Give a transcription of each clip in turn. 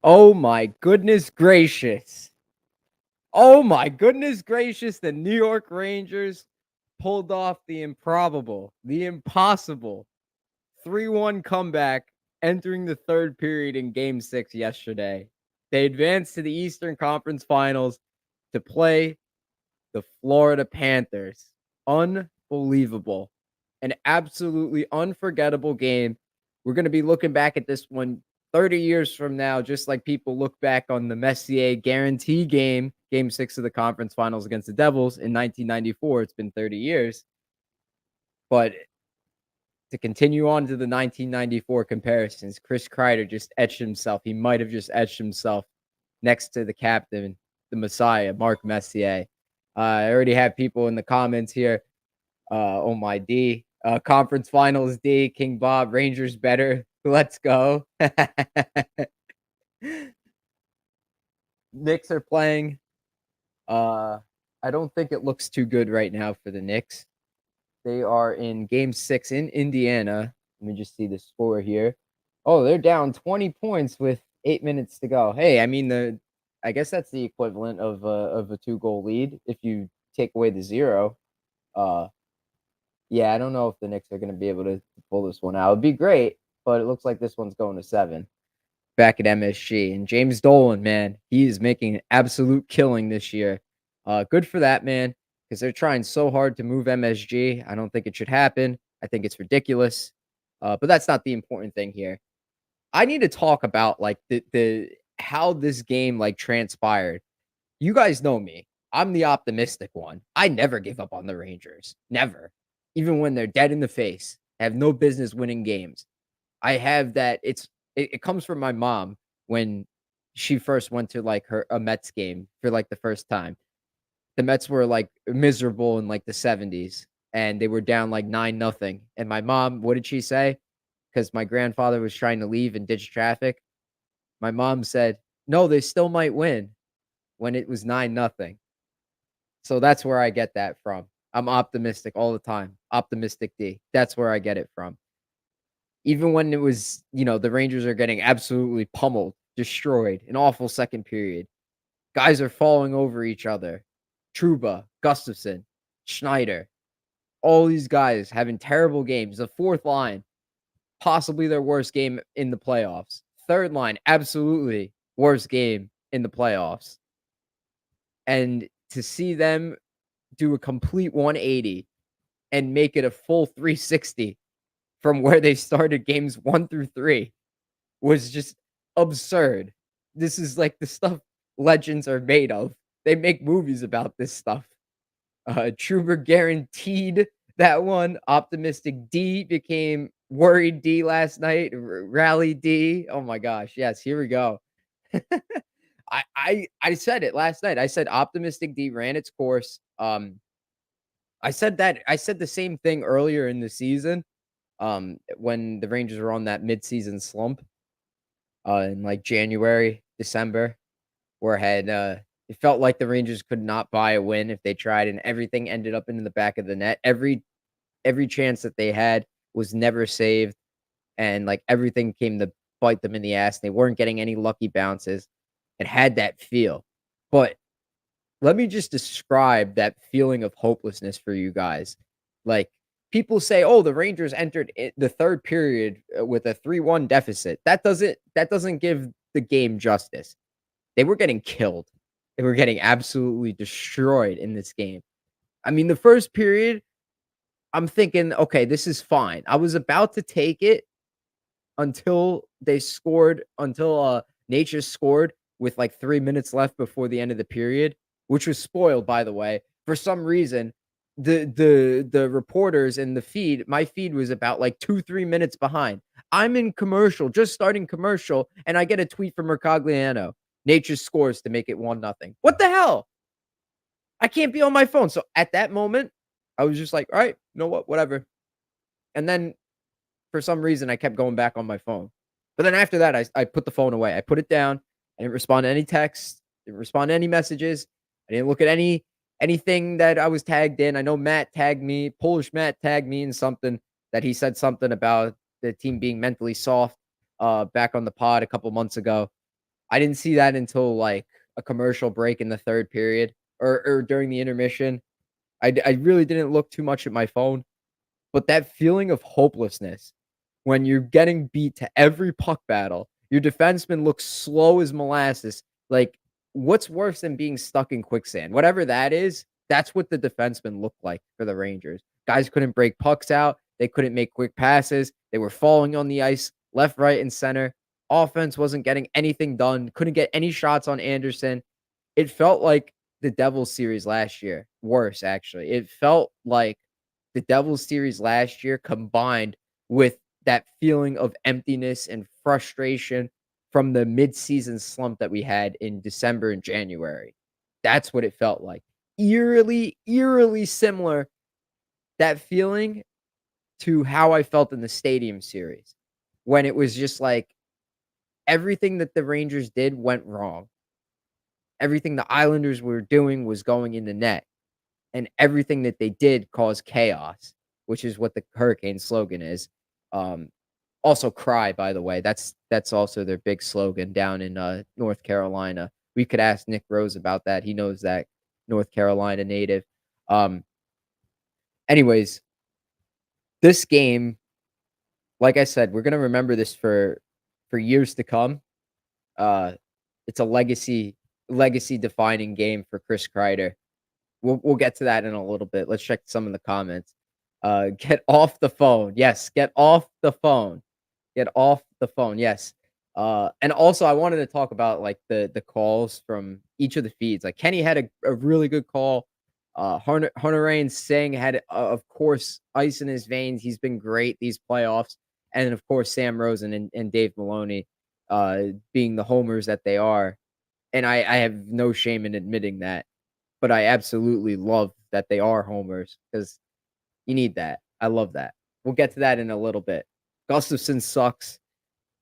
Oh my goodness gracious. Oh my goodness gracious. The New York Rangers pulled off the improbable, the impossible 3-1 comeback entering the third period in game 6 yesterday. They advanced to the Eastern Conference Finals to play the Florida Panthers. Unbelievable. An absolutely unforgettable game. We're going to be looking back at this one 30 years from now, just like people look back on the Messier guarantee game, game 6 of the conference finals against the Devils in 1994. It's been 30 years. But to continue on to the 1994 comparisons, Chris Kreider just etched himself. He might have just etched himself next to the captain, the Messiah, Mark Messier. I already have people in the comments here. Oh my D. Conference finals D, King Bob, Rangers better. Let's go. Knicks are playing. I don't think it looks too good right now for the Knicks. They are in game 6 in Indiana. Let me just see the score here. Oh, they're down 20 points with 8 minutes to go. Hey, I mean, I guess that's the equivalent of a 2-goal lead if you take away the 0. Yeah, I don't know if the Knicks are going to be able to pull this one out. It'd be great, but it looks like this one's going to 7 back at MSG. And James Dolan, man, he is making an absolute killing this year. Good for that, man, because they're trying so hard to move MSG. I don't think it should happen. I think it's ridiculous. But that's not the important thing here. I need to talk about like the how this game like transpired. You guys know me. I'm the optimistic one. I never give up on the Rangers. Never. Even when they're dead in the face. I have no business winning games. I have that it comes from my mom when she first went to like a Mets game for like the first time. The Mets were like miserable in like the 70s and they were down like 9-0. And my mom, what did she say? Because my grandfather was trying to leave and ditch traffic. My mom said, "No, they still might win," when it was 9-0. So that's where I get that from. I'm optimistic all the time. Optimistic D. That's where I get it from. Even when it was, the Rangers are getting absolutely pummeled, destroyed, an awful second period. Guys are falling over each other. Trouba, Gustafson, Schneider, all these guys having terrible games. The fourth line, possibly their worst game in the playoffs. Third line, absolutely worst game in the playoffs. And to see them do a complete 180 and make it a full 360 from where they started games 1 through 3 was just absurd. This is like the stuff legends are made of. They make movies about this stuff. Truber guaranteed that one. Optimistic D became worried D last night. Rally D. Oh my gosh. Yes, here we go. I said it last night. I said optimistic D ran its course. I said the same thing earlier in the season. When the Rangers were on that midseason slump, in like January, December, where it felt like the Rangers could not buy a win if they tried, and everything ended up into the back of the net. Every chance that they had was never saved, and like everything came to bite them in the ass. They weren't getting any lucky bounces. It had that feel. But let me just describe that feeling of hopelessness for you guys. Like, people say, "Oh, the Rangers entered the third period with a 3-1 deficit." That doesn't give the game justice. They were getting killed. They were getting absolutely destroyed in this game. I mean, the first period, I'm thinking, "Okay, this is fine." I was about to take it until Nature scored with like 3 minutes left before the end of the period, which was spoiled, by the way. For some reason, the reporters in the feed, my feed was about like 2-3 minutes behind. I'm in commercial, just starting commercial, and I get a tweet from Mercogliano. Nature scores to make it 1-0. What the hell? I can't be on my phone. So at that moment, I was just like, all right, you know what? Whatever. And then for some reason, I kept going back on my phone. But then after that, I put the phone away. I put it down. I didn't respond to any texts. Didn't respond to any messages. I didn't look at anything that I was tagged in. I know Matt tagged me. Polish Matt tagged me in something that he said something about the team being mentally soft back on the pod a couple months ago. I didn't see that until, like, a commercial break in the 3rd period or during the intermission. I really didn't look too much at my phone, but that feeling of hopelessness when you're getting beat to every puck battle, your defenseman looks slow as molasses, like, what's worse than being stuck in quicksand? Whatever that is, that's what the defenseman looked like for the Rangers. Guys couldn't break pucks out, they couldn't make quick passes, they were falling on the ice left, right, and center. Offense wasn't getting anything done, couldn't get any shots on Anderson. It felt like the Devils series last year, worse actually. It felt like the Devils series last year combined with that feeling of emptiness and frustration from the midseason slump that we had in December and January. That's what it felt like. Eerily similar, that feeling to how I felt in the Stadium series when it was just like everything that the Rangers did went wrong. Everything the Islanders were doing was going in the net, and everything that they did caused chaos, which is what the Hurricanes slogan is. Um, Also cry, by the way. That's also their big slogan down in, North Carolina. We could ask Nick Rose about that. He knows that, North Carolina native. Um, Anyways, this game, like I said, we're gonna remember this for years to come. Uh, it's a legacy defining game for Chris Kreider. We'll get to that in a little bit. Let's check some of the comments. Get off the phone. Yes, get off the phone. Get off the phone. Yes. And also I wanted to talk about like the calls from each of the feeds. Like Kenny had a really good call. Hunter Singh had of course ice in his veins. He's been great these playoffs. And then of course Sam Rosen and Dave Maloney being the homers that they are. And I have no shame in admitting that. But I absolutely love that they are homers because you need that. I love that. We'll get to that in a little bit. Gustafson sucks.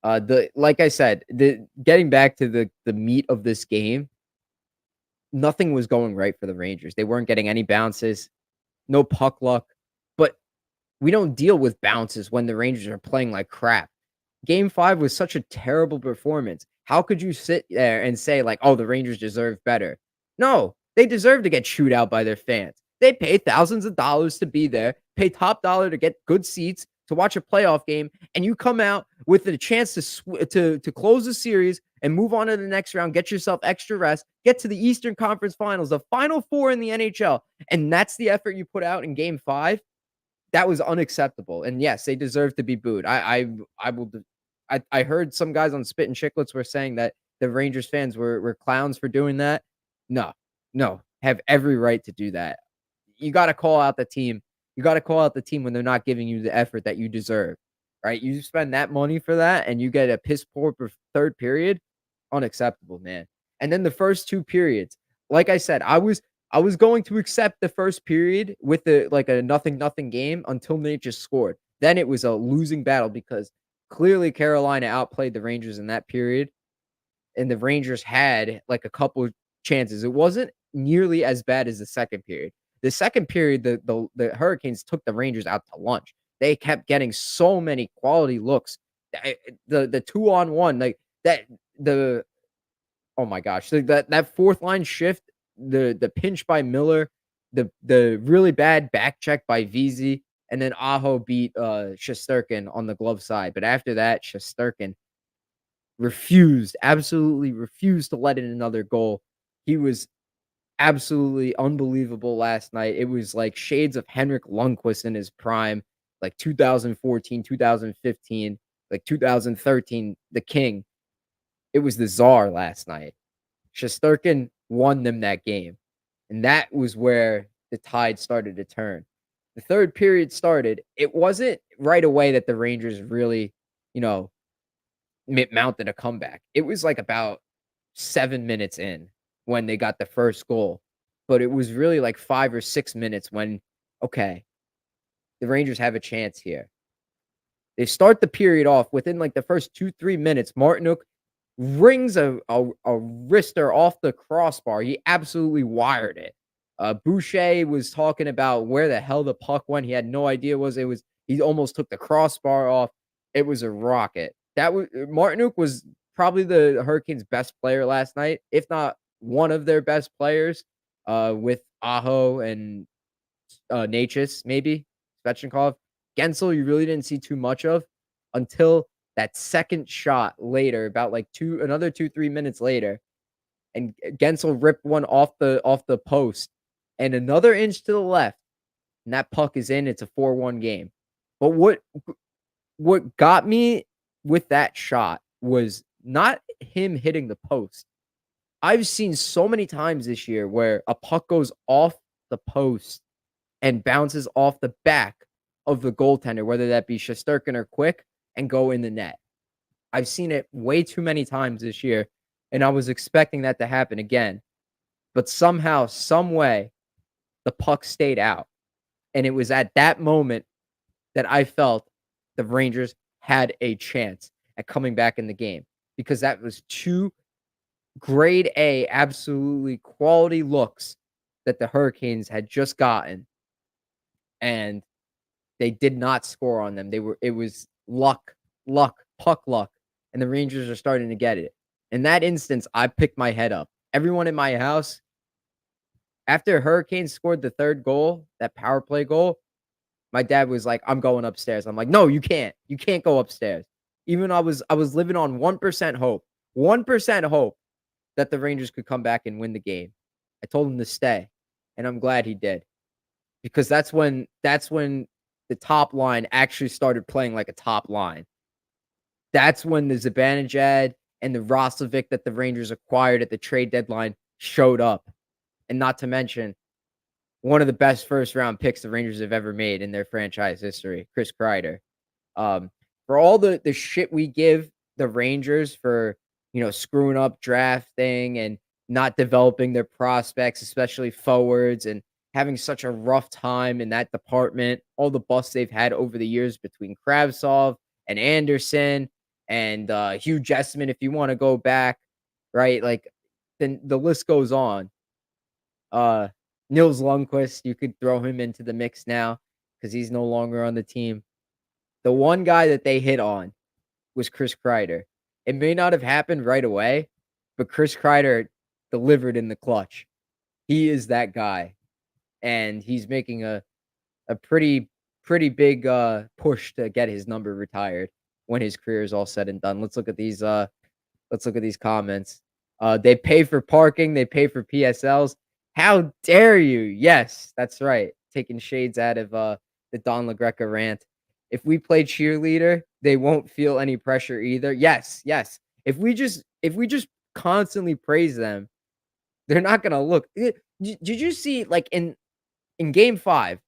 The like I said, the getting back to the meat of this game, nothing was going right for the Rangers. They weren't getting any bounces, no puck luck. But we don't deal with bounces when the Rangers are playing like crap. Game 5 was such a terrible performance. How could you sit there and say like, "Oh, the Rangers deserve better"? No, they deserve to get chewed out by their fans. They pay thousands of dollars to be there, pay top dollar to get good seats to watch a playoff game, and you come out with a chance to close the series and move on to the next round, get yourself extra rest, get to the Eastern Conference Finals, the Final Four in the NHL, and that's the effort you put out in Game 5. That was unacceptable, and yes, they deserve to be booed. I will I heard some guys on Spit and Chicklets were saying that the Rangers fans were clowns for doing that. No, no, have every right to do that. You gotta call out the team. You gotta call out the team when they're not giving you the effort that you deserve, right? You spend that money for that and you get a piss poor 3rd period, unacceptable, man. And then the first 2 periods, like I said, I was going to accept the 1st period with a nothing game until Nate just scored. Then it was a losing battle because clearly Carolina outplayed the Rangers in that period, and the Rangers had, like, a couple chances. It wasn't nearly as bad as the 2nd period. The 2nd period, the Hurricanes took the Rangers out to lunch. They kept getting so many quality looks. The 2-on-1, like, that the oh my gosh, that 4th line shift, the pinch by Miller, the really bad back check by VZ, and then Aho beat, Shesterkin on the glove side, but after that, Shesterkin absolutely refused to let in another goal. He was absolutely unbelievable last night. It was like shades of Henrik Lundqvist in his prime, like 2014, 2015, like 2013, the king. It was the czar last night. Shesterkin won them that game, and that was where the tide started to turn. The 3rd period started. It wasn't right away that the Rangers really, you know, mounted a comeback. It was like about 7 minutes in when they got the first goal, but it was really like 5 or 6 minutes when, okay, the Rangers have a chance here. They start the period off within like the first 2, 3 minutes. Martinuk rings a wrister off the crossbar. He absolutely wired it. Boucher was talking about where the hell the puck went. He had no idea he almost took the crossbar off. It was a rocket. That was Martinuk was probably the Hurricanes' best player last night, if not one of their best players, with Aho and Necas, maybe Svechnikov. Gensel, you really didn't see too much of until that second shot later, about like another 2-3 minutes later, and Gensel ripped one off the post, and another inch to the left, and that puck is in. It's a 4-1 game. But what got me with that shot was not him hitting the post. I've seen so many times this year where a puck goes off the post and bounces off the back of the goaltender, whether that be Shesterkin or Quick, and go in the net. I've seen it way too many times this year, and I was expecting that to happen again. But somehow, some way, the puck stayed out. And it was at that moment that I felt the Rangers had a chance at coming back in the game, because that was two grade A, absolutely quality looks that the Hurricanes had just gotten, and they did not score on them. It was luck, puck luck, and the Rangers are starting to get it. In that instance, I picked my head up. Everyone in my house, after Hurricanes scored the third goal, that power play goal, my dad was like, "I'm going upstairs." I'm like, "No, you can't. You can't go upstairs." Even I was living on 1% hope. 1% hope that the Rangers could come back and win the game. I told him to stay, and I'm glad he did, because that's when the top line actually started playing like a top line. That's when the Zibanejad and the Roslovic that the Rangers acquired at the trade deadline showed up, and not to mention one of the best first round picks the Rangers have ever made in their franchise history, Chris Kreider. Um, for all the shit we give the Rangers for, screwing up drafting and not developing their prospects, especially forwards, and having such a rough time in that department, all the busts they've had over the years between Kravtsov and Anderson and Hugh Jessman, if you want to go back, right? Like, then the list goes on. Uh, Nils Lundqvist, you could throw him into the mix now because he's no longer on the team. The one guy that they hit on was Chris Kreider. It may not have happened right away, but Chris Kreider delivered in the clutch. He is that guy, and he's making a pretty big push to get his number retired when his career is all said and done. Let's look at these comments. They pay for parking, they pay for PSLs. How dare you? Yes, that's right. Taking shades out of the Don LaGreca rant. If we play cheerleader, they won't feel any pressure either. Yes, yes. If we just constantly praise them, they're not gonna look. Did you see, like, in game 5,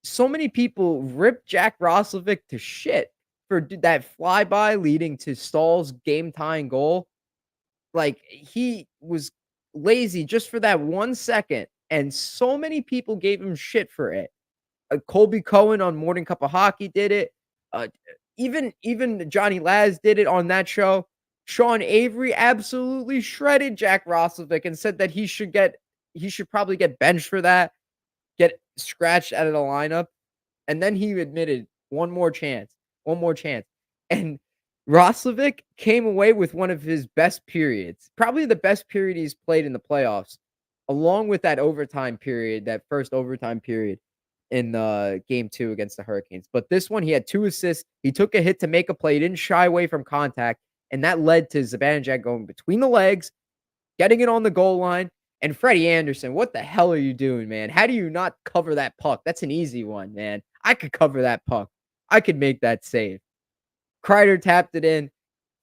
so many people ripped Jack Roslovic to shit for that flyby leading to Stahl's game-tying goal? Like, he was lazy just for that 1 second, and so many people gave him shit for it. Colby Cohen on Morning Cup of Hockey did it. Even Johnny Laz did it on that show. Sean Avery absolutely shredded Jack Roslovic and said that he should probably get benched for that, get scratched out of the lineup. And then he admitted, one more chance, one more chance. And Roslovic came away with one of his best periods, probably the best period he's played in the playoffs, along with that overtime period, that first overtime period in game 2 against the Hurricanes. But this one, he had 2 assists. He took a hit to make a play. He didn't shy away from contact, and that led to Zibanejad going between the legs, getting it on the goal line. And Freddie Anderson, what the hell are you doing, man? How do you not cover that puck? That's an easy one, man. I could cover that puck. I could make that save. Kreider tapped it in,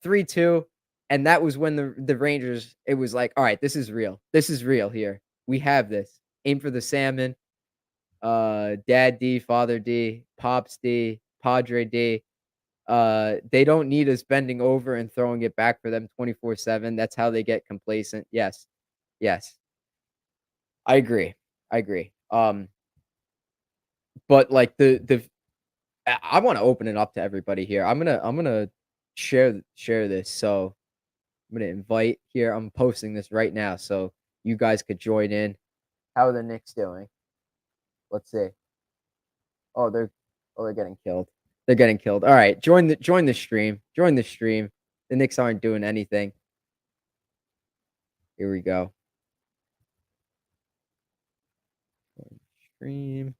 3-2, and that was when the Rangers, it was like, all right, this is real. This is real here. We have this. Aim for the salmon. Dad D, Father D, Pops D, Padre D. They don't need us bending over and throwing it back for them 24/7. That's how they get complacent. Yes. Yes. I agree. I agree. But like I want to open it up to everybody here. I'm gonna share this. So I'm gonna invite here. I'm posting this right now so you guys could join in. How are the Knicks doing? Let's see. Oh, they're getting killed. They're getting killed. All right, join the stream. Join the stream. The Knicks aren't doing anything. Here we go. Stream.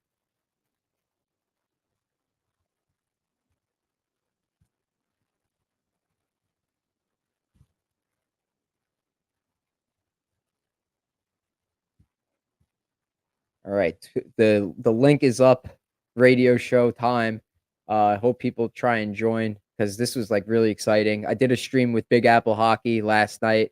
All right, the link is up. Radio show time. I hope people try and join because this was like really exciting. I did a stream with Big Apple Hockey last night.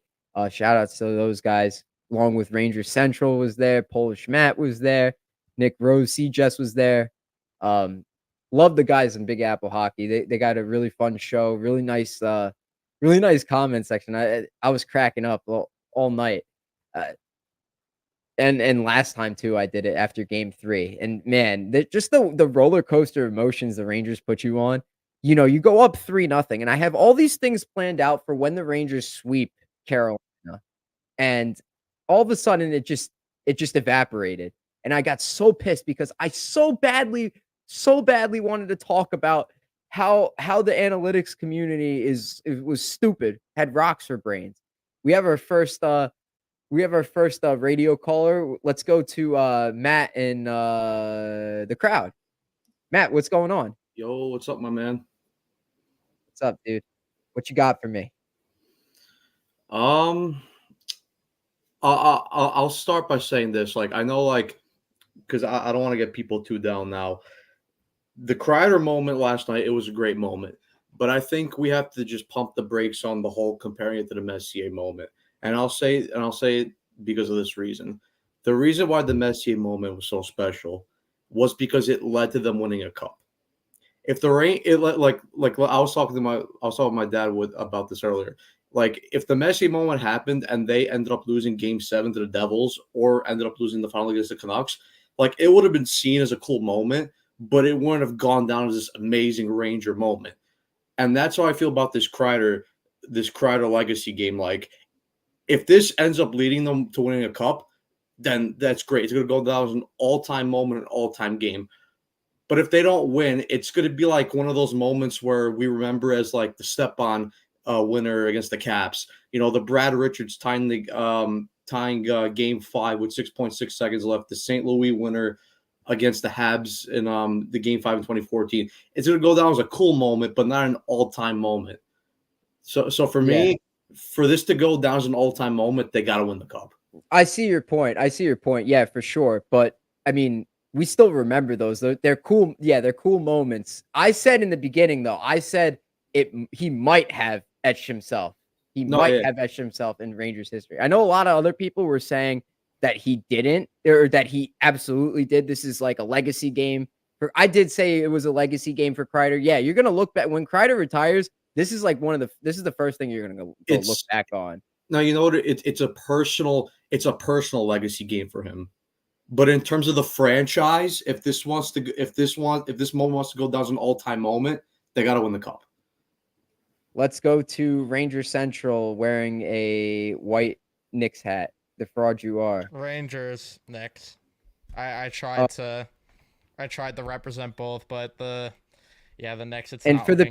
Shout outs to those guys. Along with Ranger Central was there. Polish Matt was there. Nick Rose, Jess was there. Love the guys in Big Apple Hockey. They got a really fun show. Really nice comment section. I was cracking up all night. And last time too, I did it after game 3. And man, just the roller coaster emotions the Rangers put you on. You know, you go up 3-0, and I have all these things planned out for when the Rangers sweep Carolina. And all of a sudden it just evaporated. And I got so pissed because I so badly wanted to talk about how the analytics community was stupid, had rocks for brains. We have our first radio caller. Let's go to Matt in the crowd. Matt, what's going on? Yo, what's up, my man? What's up, dude? What you got for me? I'll start by saying this. Like, I know, like, because I don't want to get people too down now. The Kreider moment last night, it was a great moment. But I think we have to just pump the brakes on the whole comparing it to the Messier moment. And I'll say it because of this reason. The reason why the Messier moment was so special was because it led to them winning a cup. If the rain, like I was talking with my dad about this earlier. Like, if the Messier moment happened and they ended up losing Game 7 to the Devils or ended up losing the final against the Canucks, like, it would have been seen as a cool moment, but it wouldn't have gone down as this amazing Ranger moment. And that's how I feel about this Kreider legacy game. Like, if this ends up leading them to winning a cup, then that's great. It's going to go down as an all-time moment, an all-time game. But if they don't win, it's going to be like one of those moments where we remember as like the step-on winner against the Caps. You know, the Brad Richards tying Game 5 with 6.6 seconds left. The St. Louis winner against the Habs in the Game 5 in 2014. It's going to go down as a cool moment, but not an all-time moment. So for me, for this to go down as an all-time moment, they got to win the cup. I see your point. Yeah, for sure. But I mean, we still remember those. They're cool. Yeah, they're cool moments. I said in the beginning, though, he might have etched himself. Have etched himself in Rangers history. I know a lot of other people were saying that he didn't, or that he absolutely did. This is like a legacy game. I did say it was a legacy game for Kreider. Yeah, you're gonna look back when Kreider retires. This is like this is the first thing you're gonna go look back on. Now, you know what? It's a personal legacy game for him. But in terms of the franchise, if this moment wants to go down as an all-time moment, they got to win the cup. Let's go to Ranger Central wearing a white Knicks hat. The fraud you are. Rangers, Knicks. I tried to represent both, but the Knicks. It's and not for the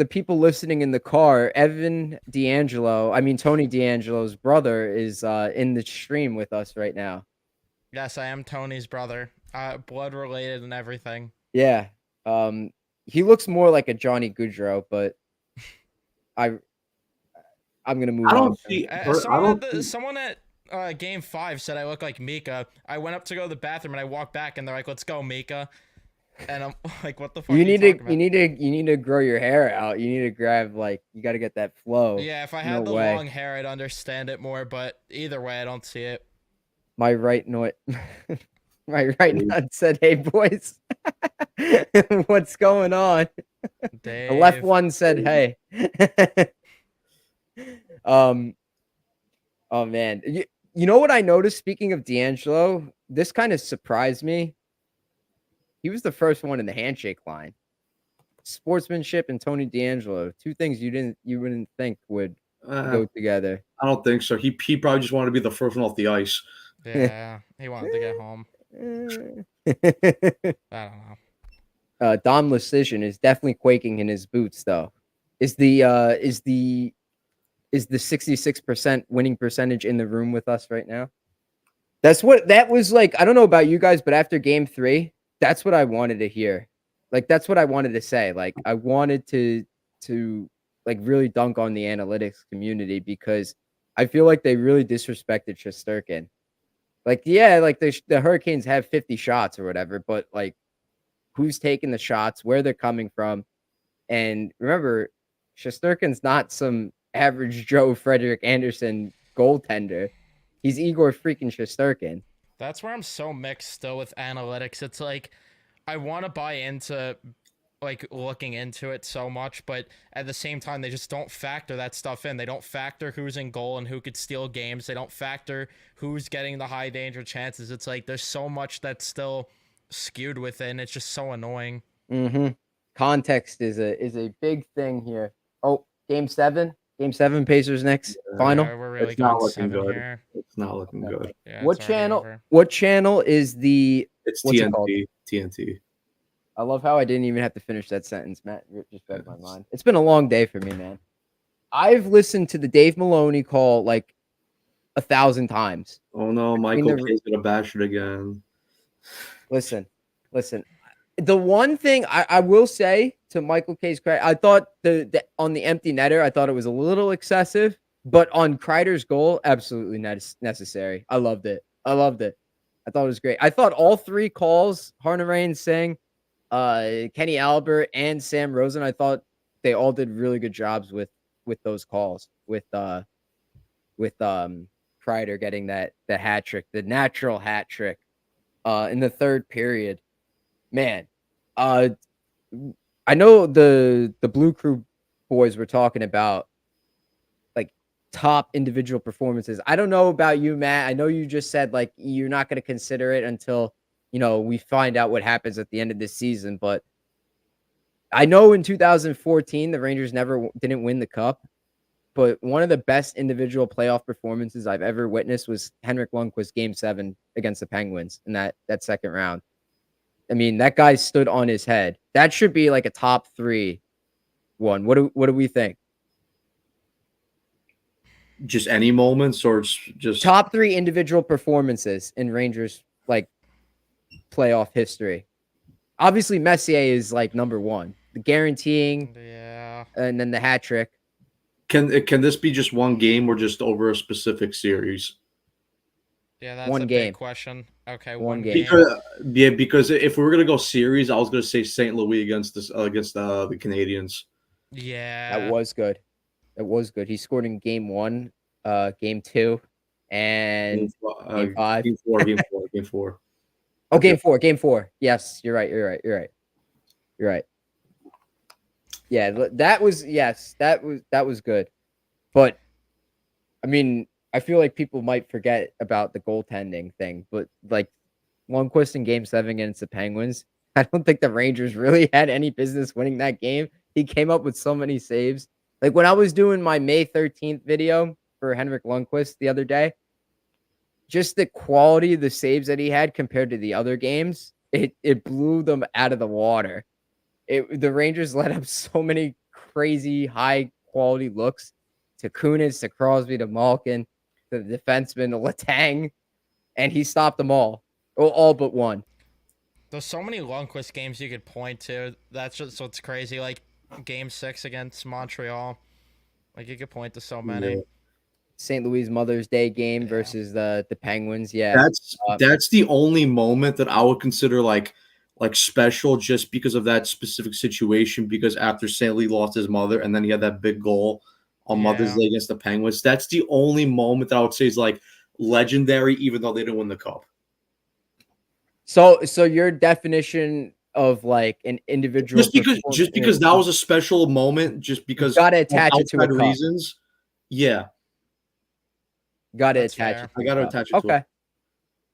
people listening in the car, Tony D'Angelo's brother is in the stream with us right now. Yes, I am Tony's brother. Blood related and everything. Yeah. He looks more like a Johnny Gaudreau, but I'm gonna move on. Someone at Game 5 said I look like Mika. I went up to go to the bathroom and I walked back and they're like, "Let's go, Mika." And I'm like, "What the fuck?" You need to grow your hair out. You need to grab you got to get that flow. Yeah, if I had long hair, I'd understand it more. But either way, I don't see it. My right nut said, "Hey boys, what's going on?" Dave. The left one said, "Hey." Oh man, you know what I noticed? Speaking of D'Angelo, this kind of surprised me. He was the first one in the handshake line. Sportsmanship and Tony D'Angelo, two things you wouldn't think would go together. I don't think so. He probably just wanted to be the first one off the ice. Yeah, he wanted to get home. I don't know. Don Lecision is definitely quaking in his boots, though. Is the 66% winning percentage in the room with us right now? That was like. I don't know about you guys, but after game 3, that's what I wanted to hear. Like, that's what I wanted to say. Like, I wanted to like really dunk on the analytics community because I feel like they really disrespected Shesterkin. Like, yeah, like the Hurricanes have 50 shots or whatever, but like, who's taking the shots, where they're coming from, and remember, Shesterkin's not some average Joe Frederick Anderson goaltender. He's Igor freaking Shesterkin. That's where I'm so mixed still with analytics. It's like I want to buy into like looking into it so much, but at the same time they just don't factor that stuff in. They don't factor who's in goal and who could steal games. They don't factor who's getting the high danger chances. It's like there's so much that's still skewed within. It's just so annoying. Mm-hmm. Context is a big thing here. Oh, game 7. Game 7, Pacers next final. Yeah, we're really It's not going looking 7 good. here. It's not looking good. Yeah, What it's already channel? over. What channel is the? It's What's it called? TNT. I love how I didn't even have to finish that sentence. Matt just read my mind. It's been a long day for me, man. I've listened to the Dave Maloney call like 1,000 times. Oh no, Michael K's gonna bash it again. Listen. The one thing I will say to Michael K's credit, I thought the on the empty netter, I thought it was a little excessive, but on Kreider's goal, absolutely necessary. I loved it. I thought it was great. I thought all 3 calls, Harnarain, Singh, Kenny Albert, and Sam Rosen, I thought they all did really good jobs with those calls. With Kreider getting the hat trick, the natural hat trick, in the 3rd period. Man, I know the Blue Crew boys were talking about like top individual performances. I don't know about you, Matt. I know you just said like you're not going to consider it until we find out what happens at the end of this season. But I know in 2014 the Rangers didn't win the cup, but one of the best individual playoff performances I've ever witnessed was Henrik Lundqvist game 7 against the Penguins in that second round. I mean, that guy stood on his head. That should be like a top 3 one. What do we think? Just any moments, or just top 3 individual performances in Rangers like playoff history. Obviously, Messier is like number 1. The guaranteeing, and then the hat trick. Can this be just one game or just over a specific series? Yeah, that's one a game. Big question. Okay, one game. Because if we were gonna go series, I was gonna say St. Louis against the Canadians. Yeah, that was good. He scored in game 1, game 2, and game 5. Game four. Oh, game 4. Yes, you're right. Yeah, that was good. But I mean, I feel like people might forget about the goaltending thing, but like Lundqvist in game 7 against the Penguins, I don't think the Rangers really had any business winning that game. He came up with so many saves. Like when I was doing my May 13th video for Henrik Lundqvist the other day, just the quality of the saves that he had compared to the other games, it blew them out of the water. The Rangers let up so many crazy high quality looks to Kunis, to Crosby, to Malkin, to the defenseman, to Letang, and he stopped them all but one. There's so many Lundqvist games you could point to. That's just what's crazy. Like game 6 against Montreal, like you could point to so many. Yeah. St. Louis Mother's Day game versus the Penguins. Yeah, that's the only moment that I would consider like special, just because of that specific situation. Because after St. Louis lost his mother, and then he had that big goal on Mother's Day against the Penguins. That's the only moment that I would say is like legendary, even though they didn't win the cup. So your definition of like an individual, just because that was a special moment, just because got to attach it to a cup. Reasons. Yeah. Got to attach it. I got to attach it to it.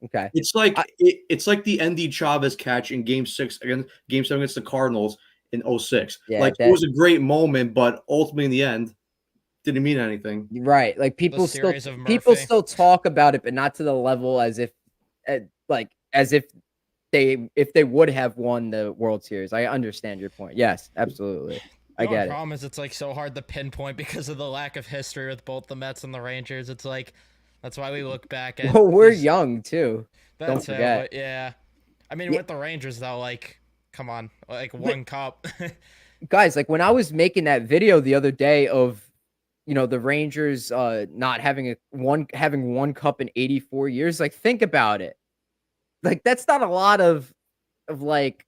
Okay. It's like it's like the Andy Chavez catch in game 7 against the Cardinals in 2006. Yeah, it was a great moment, but ultimately in the end didn't mean anything. Right. Like people still talk about it, but not to the level as if they would have won the World Series. I understand your point. Yes, absolutely. I The get it. problem is it's like so hard to pinpoint because of the lack of history with both the Mets and the Rangers. It's like that's why we look back at Well, we're these, young too. that Don't too, forget. but yeah. I mean, Yeah, with the Rangers though, like, come on, like but one cup. guys, like when I was making that video the other day of the Rangers not having having one cup in 84 years, like think about it. Like that's not a lot of like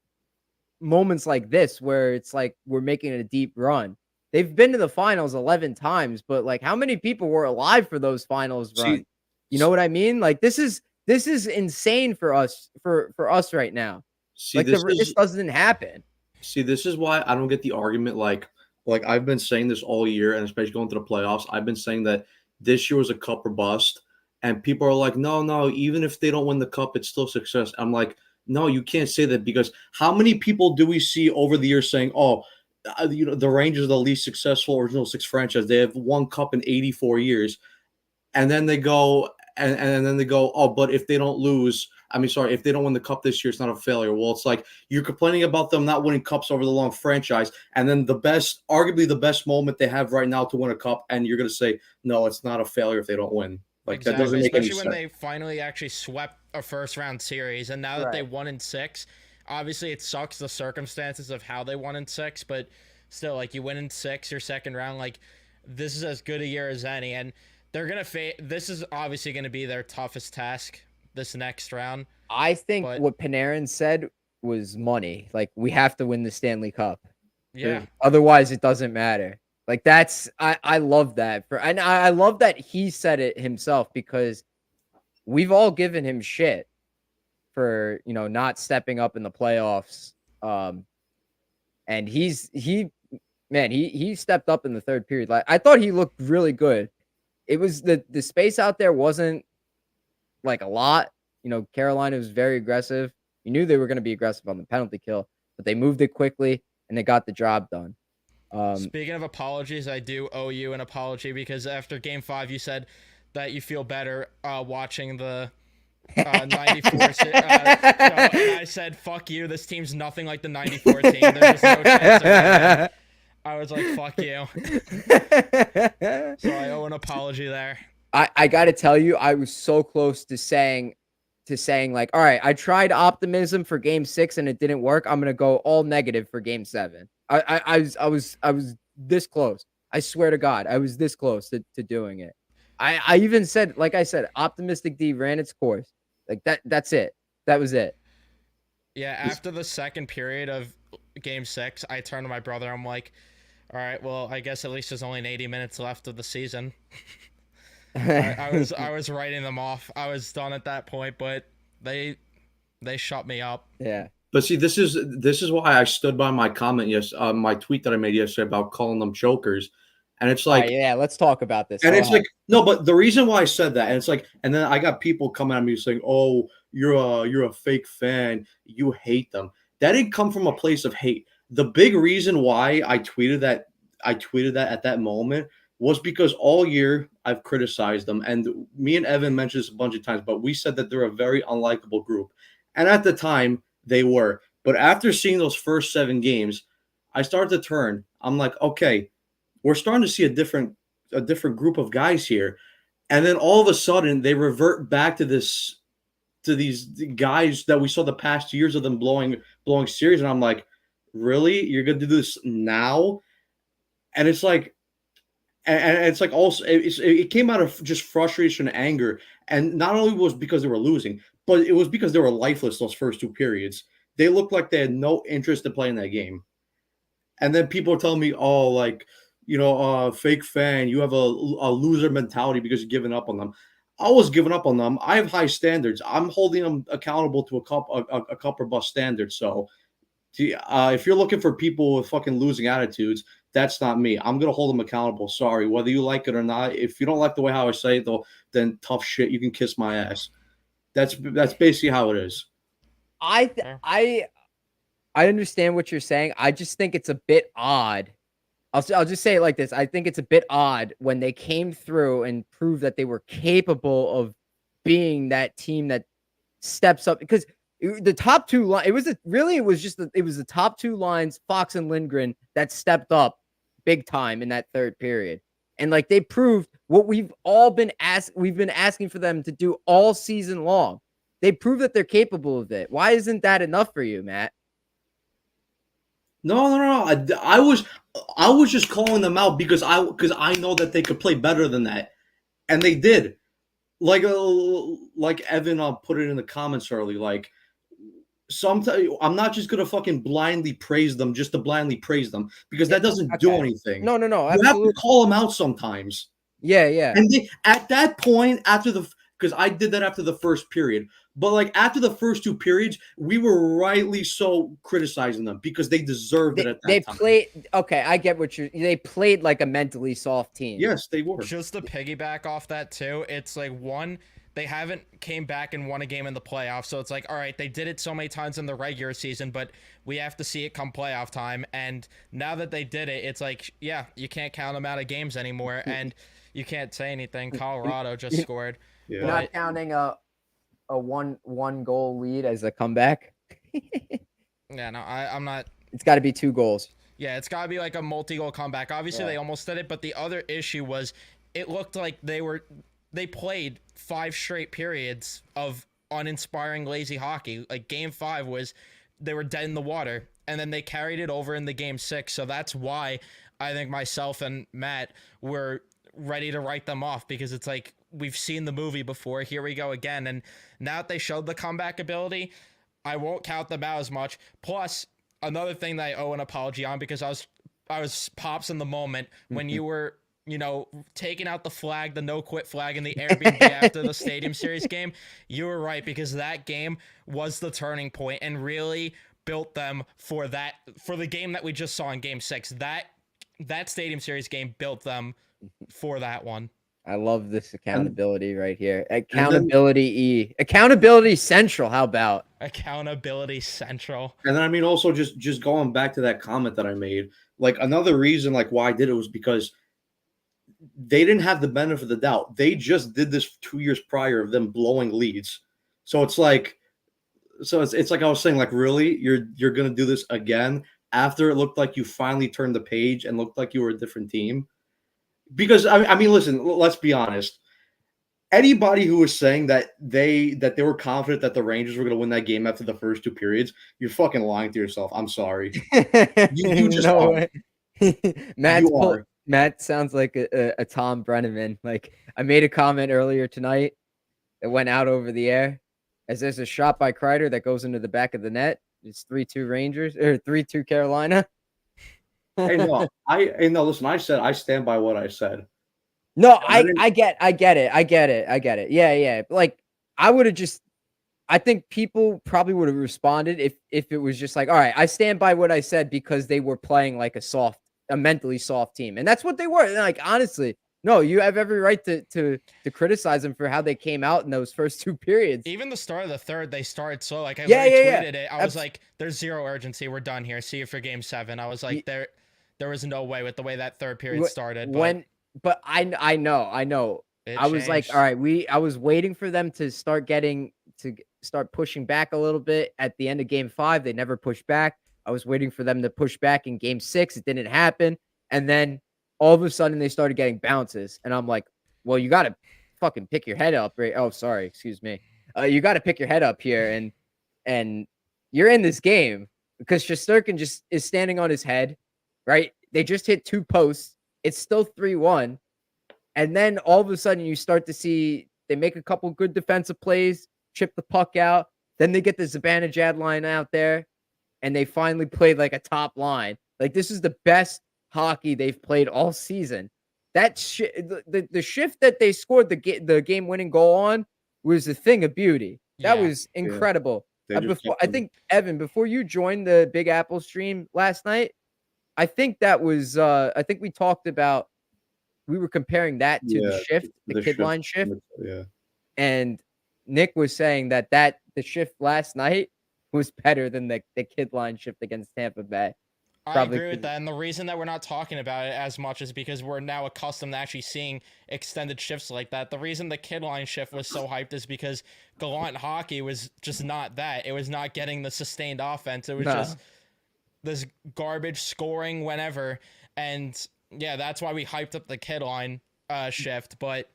moments like this where it's like we're making a deep run. They've been to the finals 11 times, but like how many people were alive for those finals run? See, You know what I mean? Like this is insane for us for us right now. see, Like this this is doesn't happen. See, this is why I don't get the argument. Like I've been saying this all year, and especially going to the playoffs, I've been saying that this year was a cup or bust, and people are like, no, no, even if they don't win the cup, it's still success. I'm like, no, you can't say that because how many people do we see over the years saying, oh, the Rangers are the least successful original six franchise. They have one cup in 84 years, and then they go and then they go, oh, but if they don't lose, I mean, sorry, if they don't win the cup this year, it's not a failure. Well, it's like you're complaining about them not winning cups over the long franchise, and then arguably the best moment they have right now to win a cup, and you're going to say, no, it's not a failure if they don't win. Like that doesn't Exactly, make any especially when sense. they finally actually swept a first round series, and now that they Right. won in six, obviously it sucks the circumstances of how they won in six, but still, like you win in six, your second round, like this is as good a year as any, and they're gonna face. This is obviously gonna be their toughest task this next round, I think but what Panarin said was money. Like we have to win the Stanley Cup. yeah, Otherwise, it doesn't matter. Like I love that and I love that he said it himself because we've all given him shit for not stepping up in the playoffs. And he stepped up in the third period. Like I thought he looked really good. It was the space out there wasn't like a lot. Carolina was very aggressive. You knew they were going to be aggressive on the penalty kill, but they moved it quickly and they got the job done. Speaking of apologies, I do owe you an apology because after Game 5, you said that you feel better watching the 94 show, and I said, fuck you, this team's nothing like the 94 team. There's just no chance of winning. I was like, fuck you. So I owe an apology there. I got to tell you, I was so close to saying like, all right, I tried optimism for Game 6 and it didn't work. I'm gonna go all negative for Game 7. I was this close. I swear to God, I was this close to doing it. I even said, like I said, optimistic D ran its course. Like that's it. That was it. Yeah, after the second period of Game 6, I turned to my brother. I'm like, all right, well, I guess at least there's only 80 minutes left of the season. I was writing them off. I was done at that point, but they shut me up. Yeah. But see, this is why I stood by my comment my tweet that I made yesterday about calling them chokers, and it's All like, right, yeah, let's talk about this. and Go it's ahead. like, no, but the reason why I said that, and it's like, and then I got people coming at me saying, "Oh, you're a fake fan. You hate them." That didn't come from a place of hate. The big reason why I tweeted that at that moment was because all year I've criticized them, and me and Evan mentioned this a bunch of times, but we said that they're a very unlikable group, and at the time they were. But after seeing those first 7 games, I started to turn. I'm like, okay, we're starting to see a different group of guys here. And then all of a sudden they revert back to these guys that we saw the past years of them blowing series. And I'm like, really? You're going to do this now? And it's like, and it's like also it came out of just frustration and anger. And not only was because they were losing, but it was because they were lifeless those first 2 periods. They looked like they had no interest in playing that game. And then people are telling me, oh, like, fake fan, you have a loser mentality because you're giving up on them. I was giving up on them. I have high standards. I'm holding them accountable to a cup or bust standard. So if you're looking for people with fucking losing attitudes, that's not me. I'm going to hold them accountable. Sorry, whether you like it or not. If you don't like the way how I say it, though, then tough shit. You can kiss my ass. That's basically how it is. I understand what you're saying. I just think it's a bit odd. I'll just say it like this. I think it's a bit odd when they came through and proved that they were capable of being that team that steps up because the top 2 line. It was the top 2 lines, Fox and Lindgren, that stepped up big time in that third period. And like they proved what we've been asking for them to do all season long. They proved that they're capable of it. Why isn't that enough for you, Matt? No. I was just calling them out because I know that they could play better than that, and they did. Like Evan put it in the comments early. Like sometimes I'm not just gonna fucking blindly praise them just to blindly praise them because that doesn't do anything. No, You have to call them out sometimes. Yeah. And at that point, because I did that after the first period, but like after the first two periods, we were rightly so criticizing them because they deserved it at that time. I get they played like a mentally soft team. Yes, they were. Just to piggyback off that too, it's like they haven't came back and won a game in the playoffs, so it's like, all right, they did it so many times in the regular season, but we have to see it come playoff time. And now that they did it, it's like, yeah, you can't count them out of games anymore, and you can't say anything. Colorado just scored. Yeah. You're not counting a one goal lead as a comeback. Yeah, no, I'm not. It's got to be 2 goals. Yeah, it's got to be like a multi-goal comeback. Obviously, They almost did it, but the other issue was it looked like they played 5 straight periods of uninspiring, lazy hockey. Like game 5 was they were dead in the water, and then they carried it over in the game 6. So that's why I think myself and Matt were ready to write them off, because it's like we've seen the movie before. Here we go again. And now that they showed the comeback ability, I won't count them out as much. Plus, another thing that I owe an apology on, because I was Pops in the moment when you were, taking out the flag, the no-quit flag in the Airbnb after the Stadium Series game. You were right, because that game was the turning point and really built them for the game that we just saw in Game 6. That Stadium Series game built them for that one. I love this accountability right here. Accountability Central. How about Accountability Central? And then, I mean, also just going back to that comment that I made, like another reason like why I did it was because they didn't have the benefit of the doubt. They just did this 2 years prior of them blowing leads. So it's like I was saying, like, really, you're gonna do this again after it looked like you finally turned the page and looked like you were a different team? Because I mean, listen, let's be honest. Anybody who was saying that they were confident that the Rangers were going to win that game after the first 2 periods, you're fucking lying to yourself. I'm sorry. You just are. Matt sounds like a Tom Brenneman. Like, I made a comment earlier tonight that went out over the air. As there's a shot by Kreider that goes into the back of the net. It's 3-2 Rangers or 3-2 Carolina. Hey, no, listen, I stand by what I said. No, I get it. Yeah. Like, I think people probably would have responded if it was just like, all right, I stand by what I said, because they were playing like a mentally soft team. And that's what they were. And like, honestly, no, you have every right to criticize them for how they came out in those first 2 periods. Even the start of the third, they started slow. Like, I tweeted it. I was like, there's zero urgency. We're done here. See you for game 7. I was like, there was no way with the way that third period started. But I know. I was like, all right, I was waiting for them to start pushing back a little bit at the end of game 5. They never pushed back. I was waiting for them to push back in game 6. It didn't happen. And then all of a sudden they started getting bounces. And I'm like, well, you got to fucking pick your head up. Right? Oh, sorry. Excuse me. You got to pick your head up here. And you're in this game because Shesterkin just is standing on his head, right? They just hit 2 posts. It's still 3-1. And then all of a sudden you start to see they make a couple good defensive plays, chip the puck out. Then they get the Zibanejad line out there, and they finally played like a top line. Like, this is the best hockey they've played all season. That the shift that they scored the game-winning goal on was a thing of beauty. That was incredible. I think, Evan, before you joined the Big Apple stream last night, I think that was I think we talked about, we were comparing that to the shift, the kid line shift. Yeah. And Nick was saying that the shift last night was better than the kid line shift against Tampa Bay. I agree with that. And the reason that we're not talking about it as much is because we're now accustomed to actually seeing extended shifts like that. The reason the kid line shift was so hyped is because Gallant hockey was just not that. It was not getting the sustained offense. It was just this garbage scoring whenever. And Yeah, that's why we hyped up the kid line shift. But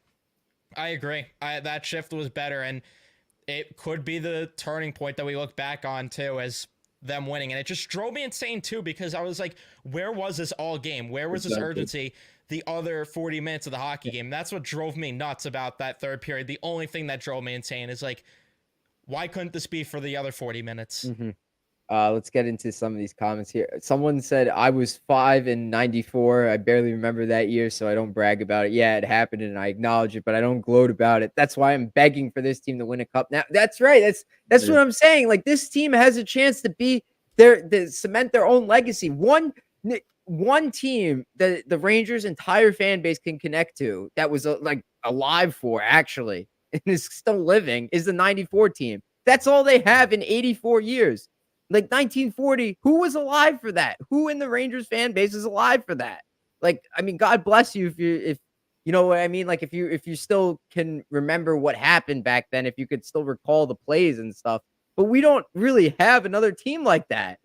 I agree. That shift was better, and it could be the turning point that we look back on too as them winning. And it just drove me insane too, because I was like, where was this all game? Where was this urgency the other 40 minutes of the hockey game? That's what drove me nuts about that third period. The only thing that drove me insane is like, why couldn't this be for the other 40 minutes? Mm-hmm. Let's get into some of these comments here. Someone said I was 5 in '94. I barely remember that year, so I don't brag about it. Yeah, it happened, and I acknowledge it, but I don't gloat about it. That's why I'm begging for this team to win a cup. Now, that's right. That's what I'm saying. Like, this team has a chance to be to cement their own legacy. One team that the Rangers' entire fan base can connect to, that was like alive for actually, and is still living, is the '94 team. That's all they have in 84 years. Like 1940, who was alive for that? Who in the Rangers fan base is alive for that? Like, I mean, God bless you if you know what I mean. Like, if you still can remember what happened back then, if you could still recall the plays and stuff. But we don't really have another team like that.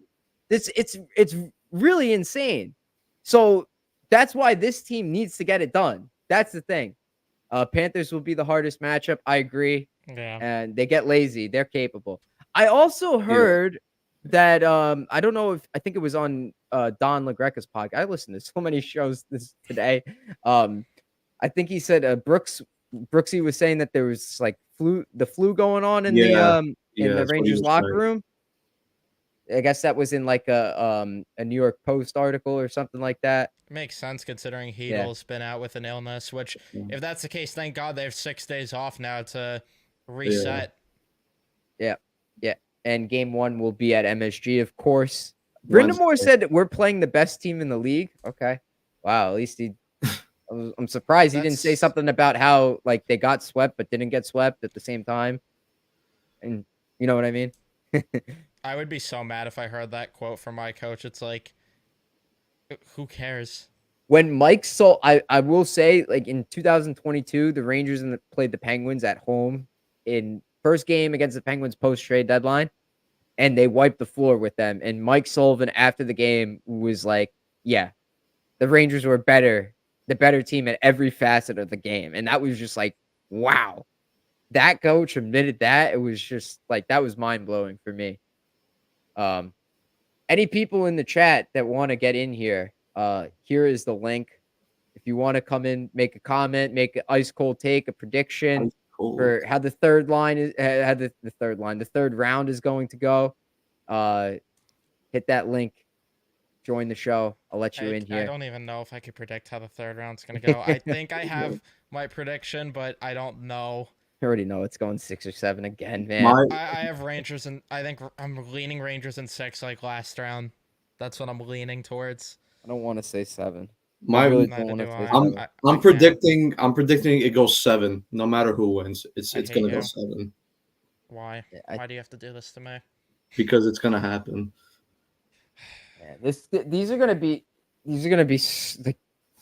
It's really insane. So that's why this team needs to get it done. That's the thing. Panthers will be the hardest matchup. I agree. Yeah. And they get lazy. They're capable. I also heard that I don't know if I think it was on Don LaGreca's podcast. I listened to so many shows today. I think he said Brooksy was saying that there was like the flu going on in the Rangers locker room. I guess that was in like a New York Post article or something like that. Makes sense considering Heedle's been out with an illness, which if that's the case, thank God they have 6 days off now to reset. Yeah. And game 1 will be at MSG, of course. Brindamore said that we're playing the best team in the league. Okay. Wow. At least I'm surprised he didn't say something about how like they got swept but didn't get swept at the same time. And you know what I mean? I would be so mad if I heard that quote from my coach. It's like, who cares? When Mike Sullivan, I will say, like in 2022, the Rangers played the Penguins at home in first game against the Penguins post-trade deadline, and they wiped the floor with them. And Mike Sullivan, after the game, was like, yeah, the Rangers were the better team at every facet of the game. And that was just like, wow. That coach admitted that. It was just like, that was mind-blowing for me. Any people in the chat that want to get in here, here is the link. If you want to come in, make a comment, make an ice cold take, a prediction for how the third line is, how the third round is going to go. Hit that link, join the show. I'll let you in here. I don't even know if I could predict how the third round's going to go. I think I have my prediction, but I don't know. I already know it's going 6 or 7 again, man. I have Rangers, and I think I'm leaning Rangers in 6 like last round. That's what I'm leaning towards. I don't want to say 7. I'm predicting it goes 7 no matter who wins. It's going to go 7. Why? Why do you have to do this to me? Because it's going to happen. Man, these are going to be like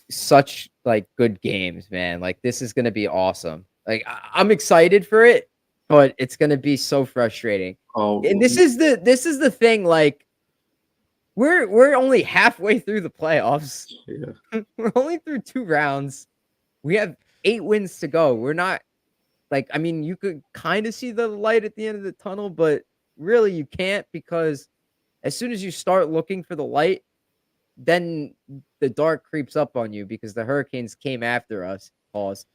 such like good games, man. Like this is going to be awesome. Like I'm excited for it, but it's going to be so frustrating. Oh, and this is the thing, like we're only halfway through the playoffs. Yeah. We're only through 2 rounds. We have 8 wins to go. We're not like, I mean, you could kind of see the light at the end of the tunnel, but really you can't, because as soon as you start looking for the light, then the dark creeps up on you because the Hurricanes came after us. Pause.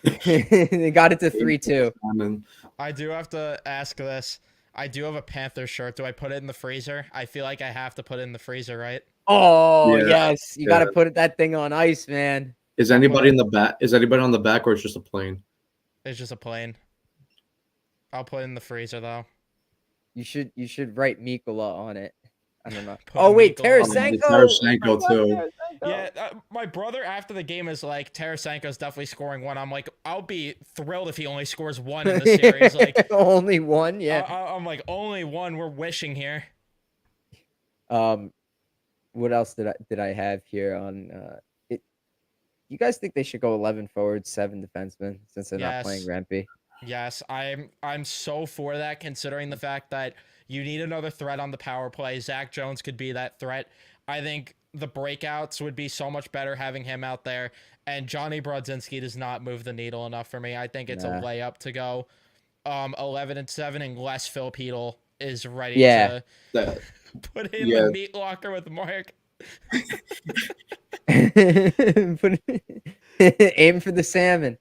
They got it to 3-2. I do have to ask this. I do have a Panther shirt. Do I put it in the freezer? I feel like I have to put it in the freezer, right? Oh, yes. You got to put that thing on ice, man. Is anybody in the back? Is anybody on the back, or it's just a plane? It's just a plane. I'll put it in the freezer, though. You should write Mikola on it. I don't know. Oh, wait, Tarasenko. Tarasenko, too. Yeah, my brother after the game is like, Tarasenko's definitely scoring 1. I'm like, I'll be thrilled if he only scores 1 in the series. Like only 1, yeah. I'm like, only 1. We're wishing here. What else did I have here on it? You guys think they should go 11 forwards, 7 defensemen since they're not playing Rempe? Yes, I'm so for that, considering the fact that you need another threat on the power play. Zach Jones could be that threat. I think the breakouts would be so much better having him out there. And Johnny Brodzinski does not move the needle enough for me. I think it's a Nah. layup to go 11-7 unless Phil Peedle is ready Yeah. to That put in Yeah. the meat locker with Mark. Aim for the salmon.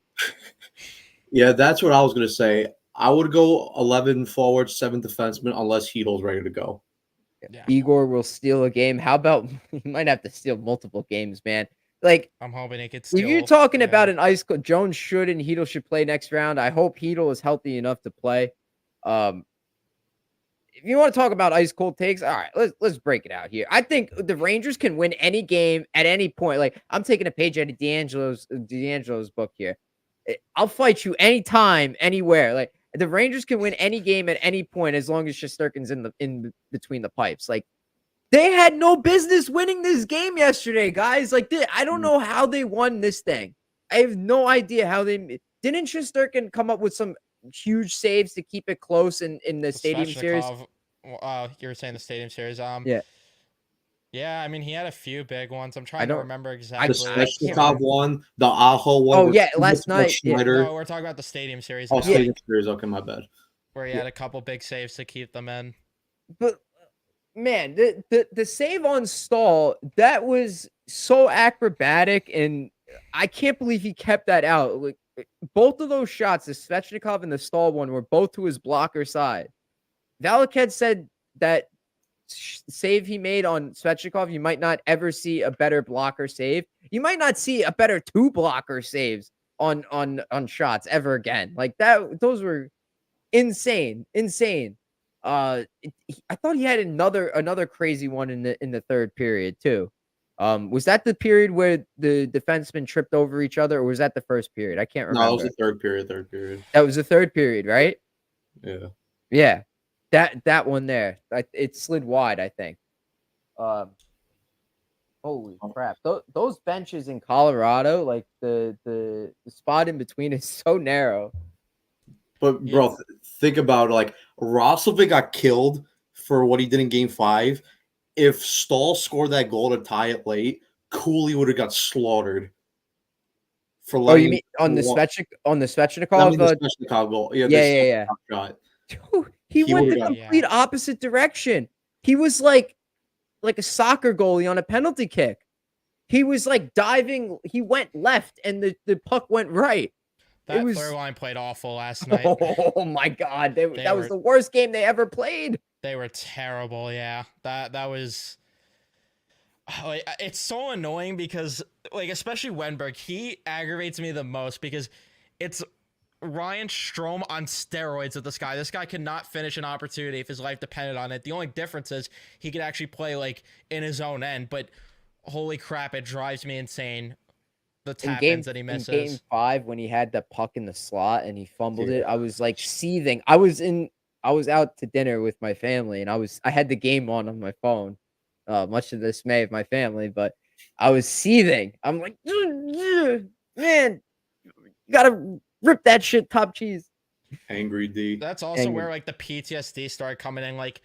Yeah, that's what I was gonna say. I would go 11 forward, 7 defenseman, unless Heedle's ready to go. Yeah. Igor will steal a game. How about he might have to steal multiple games, man? Like, I'm hoping he could if steal. you're talking yeah. about an ice cold, Jones should and Heedle should play next round. I hope Heedle is healthy enough to play. If you want to talk about ice cold takes, all right, let's break it out here. I think the Rangers can win any game at any point. Like, I'm taking a page out of D'Angelo's book here. I'll fight you anytime, anywhere. Like, the Rangers can win any game at any point as long as Shesterkin's in between the pipes. Like, they had no business winning this game yesterday, guys. Like, I don't know how they won this thing. I have no idea how they didn't Shesterkin come up with some huge saves to keep it close in the Stadium Series. You were saying the Stadium Series. Yeah. Yeah, I mean, he had a few big ones. I'm trying to remember The exactly. Svechnikov one, the Aho one. Oh, where yeah, he last missed night, yeah. Schneider. No, we're talking about the Stadium Series. Oh, now, Stadium Series. Okay, my bad. where he had a couple big saves to keep them in. But man, the save on Stahl, that was so acrobatic, and I can't believe he kept that out. Like, both of those shots, the Svechnikov and the Stahl one, were both to his blocker side. Valaket said that save he made on Svechnikov, you might not ever see a better blocker save. You might not see a better 2 blocker saves on shots ever again. Like that, those were insane. I thought he had another crazy one in the third period too. Was that the period where the defensemen tripped over each other, or was that the first period? I can't remember. No, it was the third period. That was the third period, right? Yeah. Yeah. That one there. It slid wide, I think. Holy crap. Those benches in Colorado, like the spot in between is so narrow. But bro, think about it, like Roslovic got killed for what he did in Game 5. If Stahl scored that goal to tie it late, Cooley would have got slaughtered. For Oh, you mean on the Svechnikov? I mean the Svechnikov goal. Yeah, yeah. Shot. Dude, he went the complete opposite direction. He was like a soccer goalie on a penalty kick. He was like diving. He went left, and the puck went right. That third line played awful last night. Oh my god, that was the worst game they ever played. They were terrible. Yeah, that was. Like, it's so annoying because, like, especially Wenberg, he aggravates me the most because it's Ryan Strome on steroids with this guy. This guy cannot finish an opportunity if his life depended on it. The only difference is he could actually play like in his own end, but holy crap, it drives me insane. The tap-ins that he misses. In Game 5, when he had the puck in the slot and he fumbled it, I was like seething. I was out to dinner with my family, and I had the game on my phone, much to the dismay of my family, but I was seething. I'm like, man, you gotta rip that shit top cheese. Angry D. That's also where like the PTSD started coming in. Like,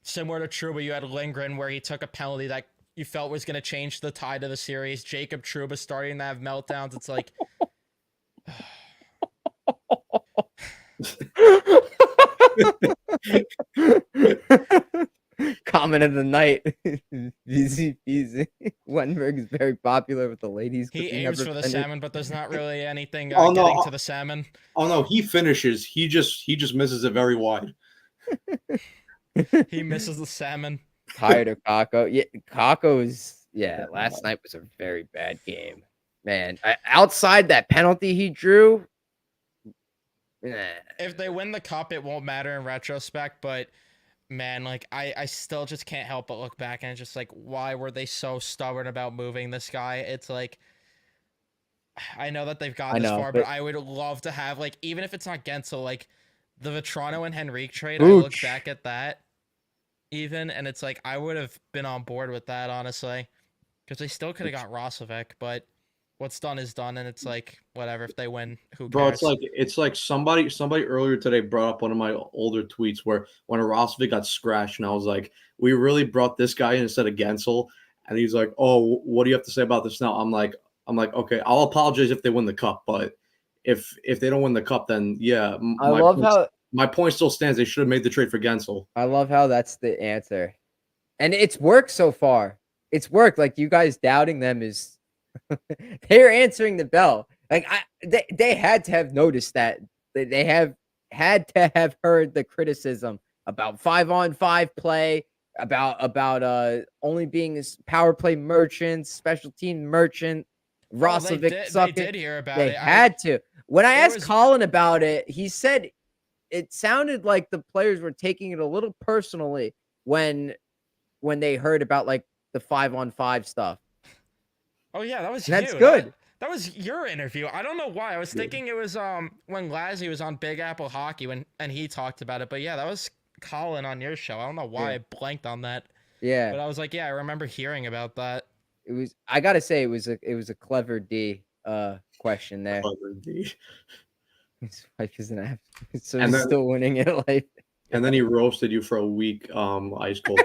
similar to Trouba, you had Lindgren where he took a penalty that you felt was going to change the tide of the series. Jacob Trouba starting to have meltdowns. It's like... Comment of the night. Easy. Wenberg is very popular with the ladies. He aims for the salmon, but there's not really anything getting to the salmon. Oh no, he finishes. He just misses it very wide. He misses the salmon. Tired of Kako. Yeah, Kako's. Yeah, last night was a very bad game, man. Outside that penalty he drew. If they win the cup, it won't matter in retrospect, but man, like I still just can't help but look back and it's just like, why were they so stubborn about moving this guy? It's like, I know that they've got this far, but I would love to have, like, even if it's not Gensel, like the Vetrano and Henrique trade. I look back at that even, and it's like I would have been on board with that, honestly, because they still could have got Roslovic, but what's done is done, and it's like, whatever. If they win, who cares? Bro, it's like somebody earlier today brought up one of my older tweets where when Roslovic got scratched, and I was like, we really brought this guy in instead of Gensel. And he's like, "Oh, what do you have to say about this now?" I'm like, okay, I'll apologize if they win the cup, but if they don't win the cup, then yeah, I love how my point still stands. They should have made the trade for Gensel. that's the answer. And it's worked so far. It's worked. Like, you guys doubting them is they're answering the bell. Like, they had to have noticed that. They have had to have heard the criticism about 5-on-5 play, about only being this power play merchant, special team merchant, Roslovic sucking. They did hear about They it. had to. When I asked Colin about it, he said it sounded like the players were taking it a little personally when they heard about, like, the 5-on-5 stuff. Oh yeah, that was And that's you. good. That was your interview. I don't know why. I was thinking it was when Lassie was on Big Apple Hockey and he talked about it. But yeah, that was Colin on your show. I don't know why I blanked on that. Yeah. But I was like, yeah, I remember hearing about that. It was, I gotta say, it was a clever D question there. Clever D. His wife is an app, so And he's then- still winning it. Like, And then he roasted you for a week, ice cold.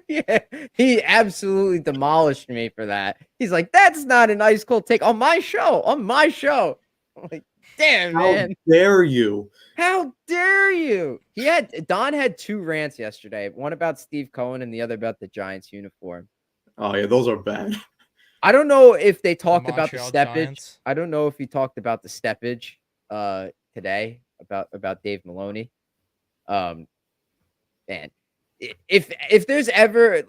yeah, he absolutely demolished me for that. He's like, "That's not an ice cold take on my show. On my show." I'm like, damn, How man, dare you? how dare you? Don had 2 rants yesterday. One about Steve Cohen and the other about the Giants uniform. Oh yeah, those are bad. I don't know if they talked about the Montreal steppage. Giants. I don't know if he talked about the steppage today about Dave Maloney. Man, if there's ever,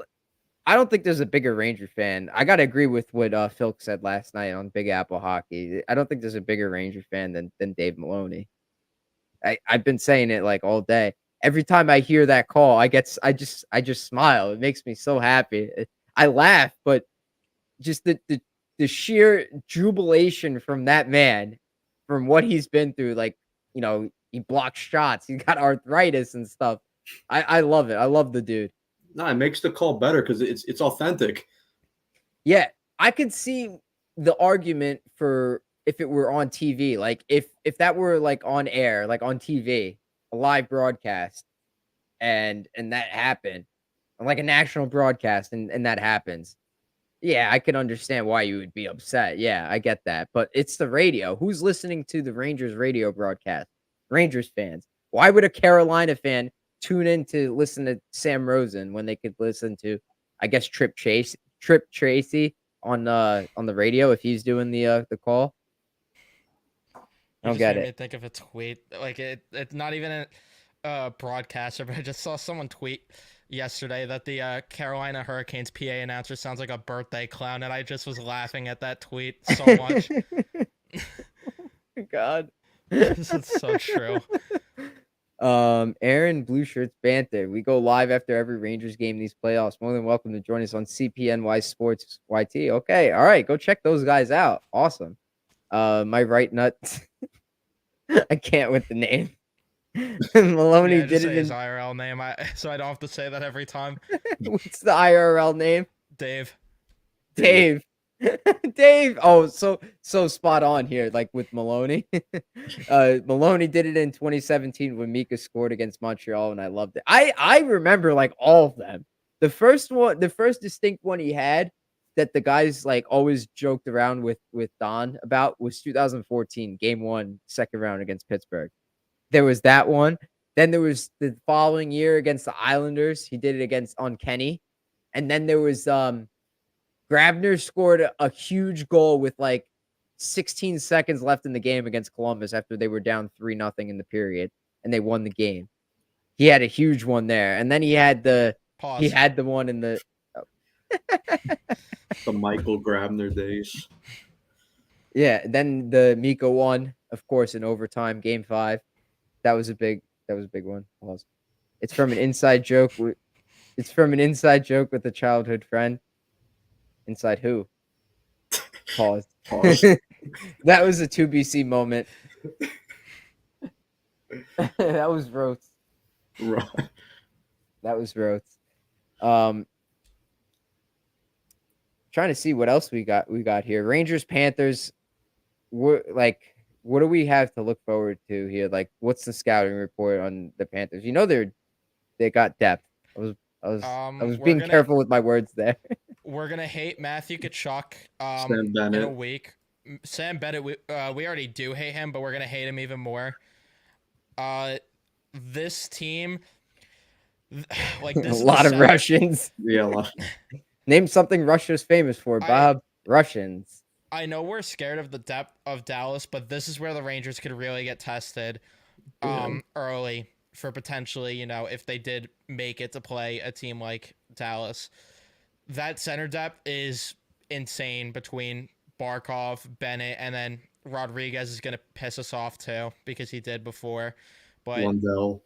I don't think there's a bigger Ranger fan. I gotta agree with what Phil said last night on Big Apple Hockey. I don't think there's a bigger Ranger fan than Dave Maloney. I've been saying it like all day. Every time I hear that call, I just smile. It makes me so happy. I laugh, but just the sheer jubilation from that man, from what he's been through, like, he blocks shots, he's got arthritis and stuff. I love it. I love the dude. No, it makes the call better because it's authentic. Yeah, I could see the argument for if it were on TV, like if that were like on air, like on TV, a live broadcast, and that happened, like a national broadcast, and that happens. Yeah, I can understand why you would be upset. Yeah, I get that. But it's the radio. Who's listening to the Rangers radio broadcast? Rangers fans. Why would a Carolina fan tune in to listen to Sam Rosen when they could listen to, I guess, Trip Tracy on the radio if he's doing the call? I don't get Made me it. think of a tweet. Like it's not even a broadcaster, but I just saw someone tweet yesterday that the Carolina Hurricanes PA announcer sounds like a birthday clown, and I just was laughing at that tweet so much. God. This is so true. Aaron Blue Shirts Banter. We go live after every Rangers game these playoffs. More than welcome to join us on CPNY Sports YT. Okay, all right, go check those guys out. Awesome. My right nut. I can't with the name. Maloney Yeah, did say it his in. IRL name, so I don't have to say that every time. What's the IRL name? Dave. Dave. Dave. Oh, so spot on here, like with Maloney. Maloney did it in 2017 when Mika scored against Montreal, and I loved it. I remember like all of them. The first distinct one he had that the guys like always joked around with Don about was 2014, game 1, second round against Pittsburgh. There was that one. Then there was the following year against the Islanders. He did it on Kenny. And then there was Grabner scored a huge goal with like 16 seconds left in the game against Columbus after they were down 3-0 in the period, and they won the game. He had a huge one there. And then he had the one in the The Michael Grabner days. Yeah, then the Miko one, of course, in overtime, game 5. That was a big one. It's from an inside joke. It's from an inside joke with a childhood friend. Inside who? Pause. That was a 2BC moment. That was roast. Right. That was roast. Trying to see what else we got here. Rangers, Panthers. What do we have to look forward to here? Like, what's the scouting report on the Panthers? They got depth. I I was we're being gonna careful with my words there. we're gonna hate Matthew Kachuk Sam in a Bennett. week. Sam Bennett, we already do hate him, but we're gonna hate him even more. This team, like A this is the lot of center. Russians. Yeah, a lot. Name something Russia's famous for, Bob. Russians. I know we're scared of the depth of Dallas, but this is where the Rangers could really get tested Yeah. early for potentially, if they did make it to play a team like Dallas. That center depth is insane between Barkov, Bennett, and then Rodriguez is going to piss us off too because he did before. But Lundell.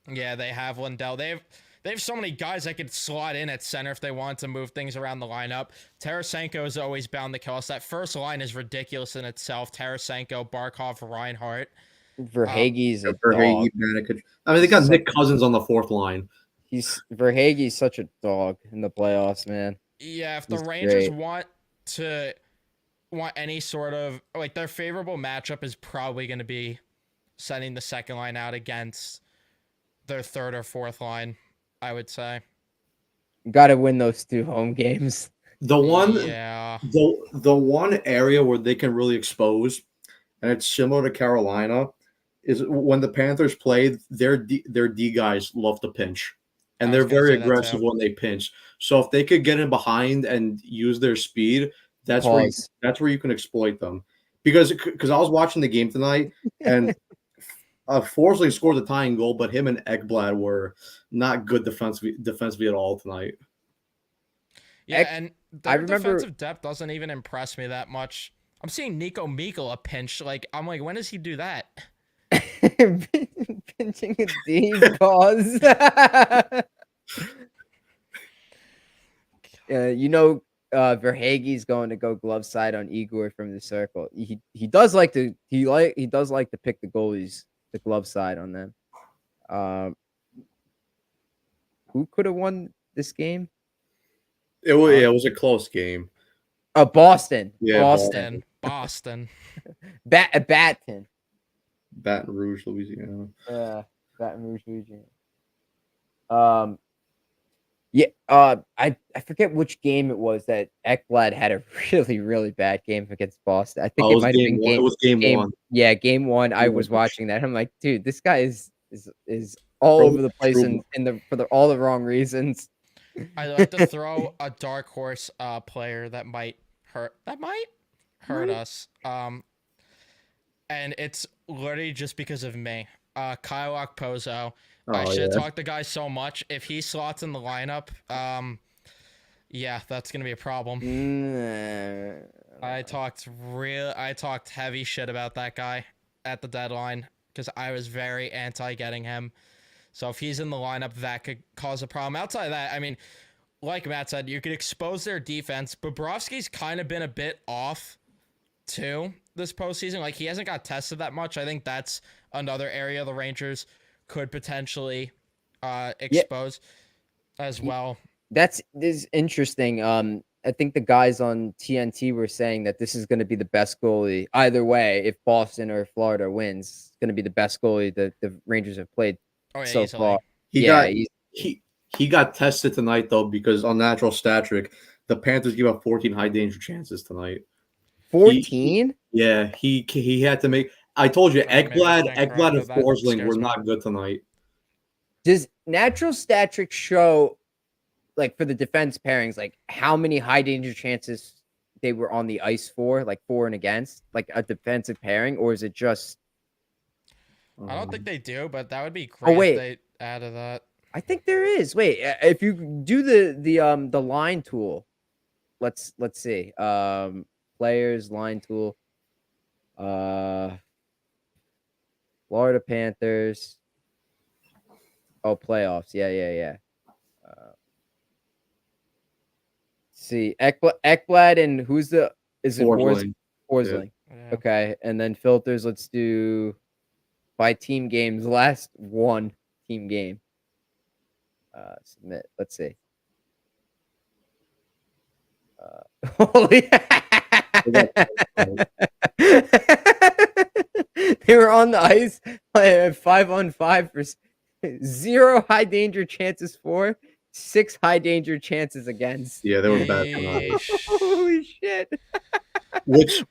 yeah, they have Lundell. They have so many guys that could slot in at center if they want to move things around the lineup. Tarasenko is always bound to kill us. That first line is ridiculous in itself. Tarasenko, Barkov, Reinhart. Verhaeghe's a Verhaeghe, dog. Manic. I mean, they got Nick Cousins on the fourth line. Verhaeghe's such a dog in the playoffs, man. Yeah, if the He's Rangers great. want any sort of like their favorable matchup is probably going to be sending the second line out against their third or fourth line, I would say. Got to win those 2 home games. The one, Yeah. the one area where they can really expose, and it's similar to Carolina, is when the Panthers play. Their D guys love to pinch, and I they're was gonna very say that aggressive too. when they pinch. So if they could get in behind and use their speed, that's where Pause. you can exploit them. Because I was watching the game tonight, and Forsling scored the tying goal, but him and Ekblad were not good defensively at all tonight. Yeah, and I their remember- defensive depth doesn't even impress me that much. I'm seeing Nico Mikkola pinch. I'm like, when does he do that? Pinching a D, pause. Verhaeghe's going to go glove side on Igor from the circle. He does like to pick the goalies, the glove side on them. Who could have won this game? It was a close game. Boston. Yeah, Boston. Baton Rouge, Louisiana. Baton Rouge, Louisiana. I forget which game it was that Ekblad had a really, really bad game against Boston. I think it might have been It was game 1. Yeah, game 1. I was watching that. I'm like, dude, this guy is all over the place for all the wrong reasons. I like to throw a dark horse player that might hurt us. And it's literally just because of me. Kyle Okposo. I should have talked to the guy so much. If he slots in the lineup, yeah, that's gonna be a problem. I talked heavy shit about that guy at the deadline because I was very anti getting him. So if he's in the lineup, that could cause a problem. Outside of that, I mean, like Matt said, you could expose their defense. Bobrovsky's kind of been a bit off too this postseason. Like, he hasn't got tested that much. I think that's another area the Rangers could potentially expose as well. This is interesting. I think the guys on TNT were saying that this is going to be the best goalie either way. If Boston or Florida wins, it's going to be the best goalie that the Rangers have played so far. He got tested tonight though, because on natural stat trick, the Panthers gave up 14 high danger chances tonight. 14? He had to make. I told you, Ekblad and Forsling were me. not good tonight. Does natural stat trick show, like, for the defense pairings, like how many high danger chances they were on the ice for, like for and against, like a defensive pairing, or is it just? I don't think they do, but that would be great if they added that. I think there is. Wait, if you do the line tool, let's see. Players line tool. Florida Panthers. Oh, playoffs. Yeah. See, Ekblad and who's the? Is it Forsling? Yeah. Okay, and then filters. Let's do by team games. Last one team game. Submit. Let's see. Holy! They were on the ice 5-on-5 for 0 high danger chances for 6 high danger chances against. Yeah, they were bad tonight. Yeesh. Holy shit.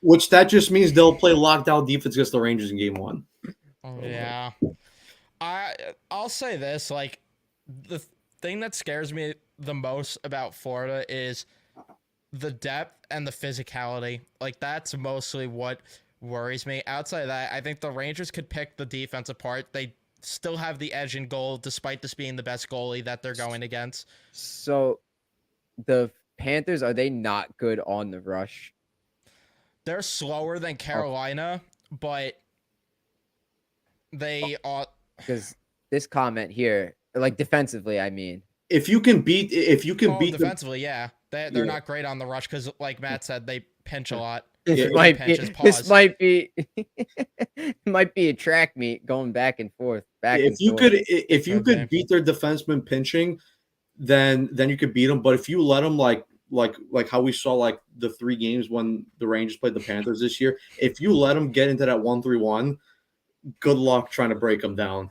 Which that just means they'll play lockdown defense against the Rangers in game 1. Yeah. I'll say this, like, the thing that scares me the most about Florida is the depth and the physicality. Like, that's mostly what worries me. Outside of that, I think the Rangers could pick the defense apart. They still have the edge in goal, despite this being the best goalie that they're going against. So the Panthers, are they not good on the rush? They're slower than Carolina, but they are. Because this comment here, like defensively, I mean, If you can beat the defensively, yeah. They're not great on the rush because, like Matt said, they pinch a lot. this Yeah, might be pinches, this pause. might be might be a track meet going back and forth. if you Could could be. beat their defenseman pinching, then you could beat them. But if you let them like how we saw like the 3 games when the Rangers played the Panthers this year, if you let them get into that 1-3-1, good luck trying to break them down.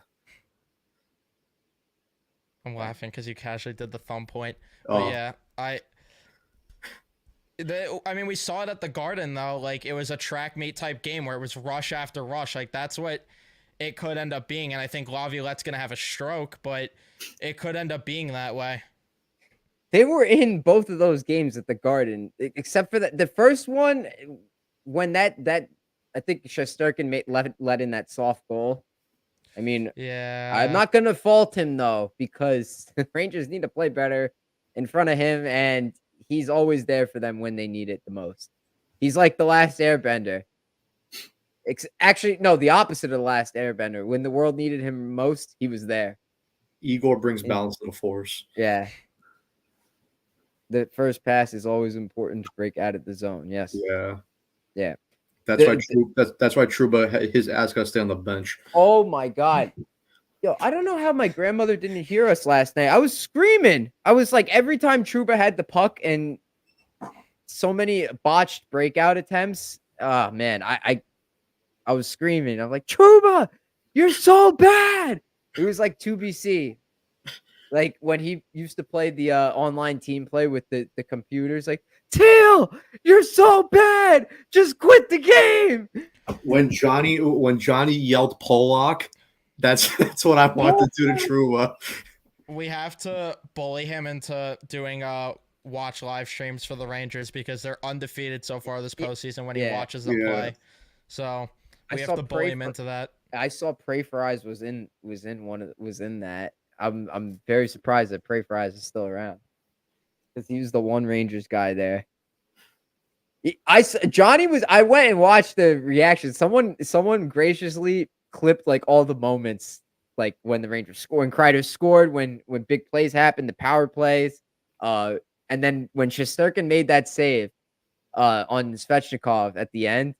I'm laughing because you casually did the thumb point. Oh. But yeah, I mean, we saw it at the Garden, though. Like, it was a track meet type game where it was rush after rush. Like, that's what it could end up being. And I think Laviolette's going to have a stroke, but it could end up being that way. They were in both of those games at the Garden, except for the first one when that I think Shesterkin let in that soft goal. I mean, Yeah. I'm not gonna fault him though, because the Rangers need to play better in front of him, and he's always there for them when they need it the most. He's like the last Airbender. Actually, no, the opposite of the last Airbender. When the world needed him most, he was there. Igor brings balance to the force. Yeah. The first pass is always important to break out of the zone. Yes. Yeah. Yeah. That's why Trouba, his ass got to stay on the bench. Oh my God. Yo, I don't know how my grandmother didn't hear us last night. I was screaming. I was like, every time Trouba had the puck and so many botched breakout attempts. Oh man, I was screaming. I'm like, Trouba, you're so bad. It was like 2BC. Like when he used to play the online team play with the computers, like, Teal, you're so bad. Just quit the game. When Johnny yelled Pollock, that's what I want to do to Trouba. We have to bully him into doing watch live streams for the Rangers because they're undefeated so far this postseason when he watches them play. So we have to bully him into that. I saw Pray for Eyes was in that. I'm very surprised that Pray for Eyes is still around because he was the one Rangers guy there. I went and watched the reaction. Someone graciously clipped like all the moments, like when the Rangers scored, when Kreider scored, when big plays happened, the power plays, and then when Shesterkin made that save on Svechnikov at the end,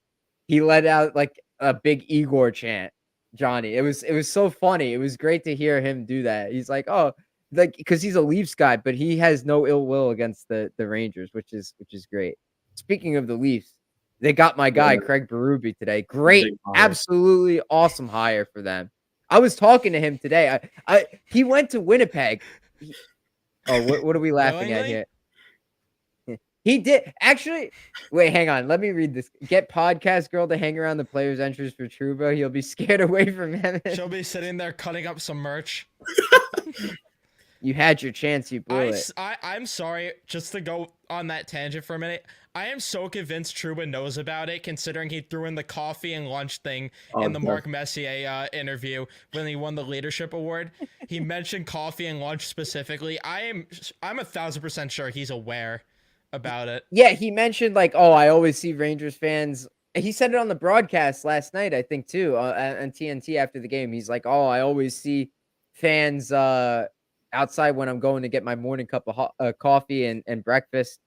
he let out like a big Igor chant. Johnny, it was so funny. It was great to hear him do that. He's like, oh, like because he's a Leafs guy, but he has no ill will against the Rangers, which is great. Speaking of the Leafs, they got my guy Craig Berube today. Great, absolutely awesome hire for them. I was talking to him today. He went to Winnipeg. What are we laughing at here? He did actually. Wait, hang on. Let me read this. Get podcast girl to hang around the players' entrance for Trouba. He'll be scared away from him. She'll be sitting there cutting up some merch. You had your chance. You blew it. I'm sorry. Just to go on that tangent for a minute. I am so convinced Trouba knows about it, considering he threw in the coffee and lunch thing in the Mark Messier interview when he won the leadership award. He mentioned coffee and lunch specifically. I'm 1,000% sure he's aware about it. Yeah, he mentioned like, oh, I always see Rangers fans. He said it on the broadcast last night, I think too, on TNT after the game. He's like, oh, I always see fans outside when I'm going to get my morning cup of coffee and breakfast.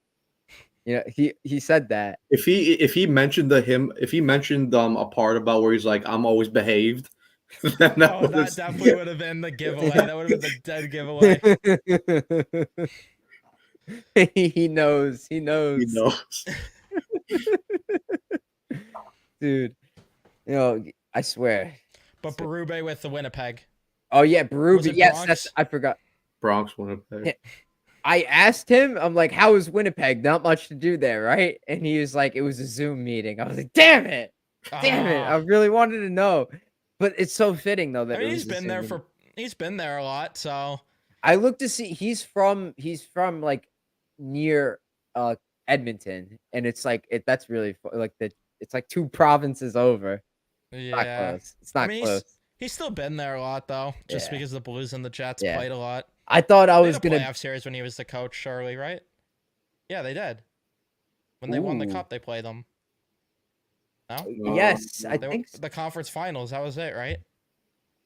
You know, he said that. If he mentioned a part about where he's like, I'm always behaved. That definitely would have been the giveaway. That would have been the dead giveaway. He knows. Dude, you know, I swear. But Berube with the Winnipeg. Oh yeah, Berube. Yes, I forgot. Bronx, Winnipeg. I asked him, I'm like, how was Winnipeg? Not much to do there, right? And he was like, it was a Zoom meeting. I was like, damn it. Damn it. I really wanted to know. But it's so fitting though that I mean, it was he's been there a lot, so I looked to see he's from like near Edmonton, and it's like that's really like it's like 2 provinces over. Not yeah. close. It's not close. He's still been there a lot though, just Yeah. because the Blues and the Jets Yeah. played a lot. I thought I They was had a gonna playoff series when he was the coach, surely, right? Yeah, they did. When they won the Ooh. cup, they played them. No, Yes, I think so. the conference finals. That was it, right?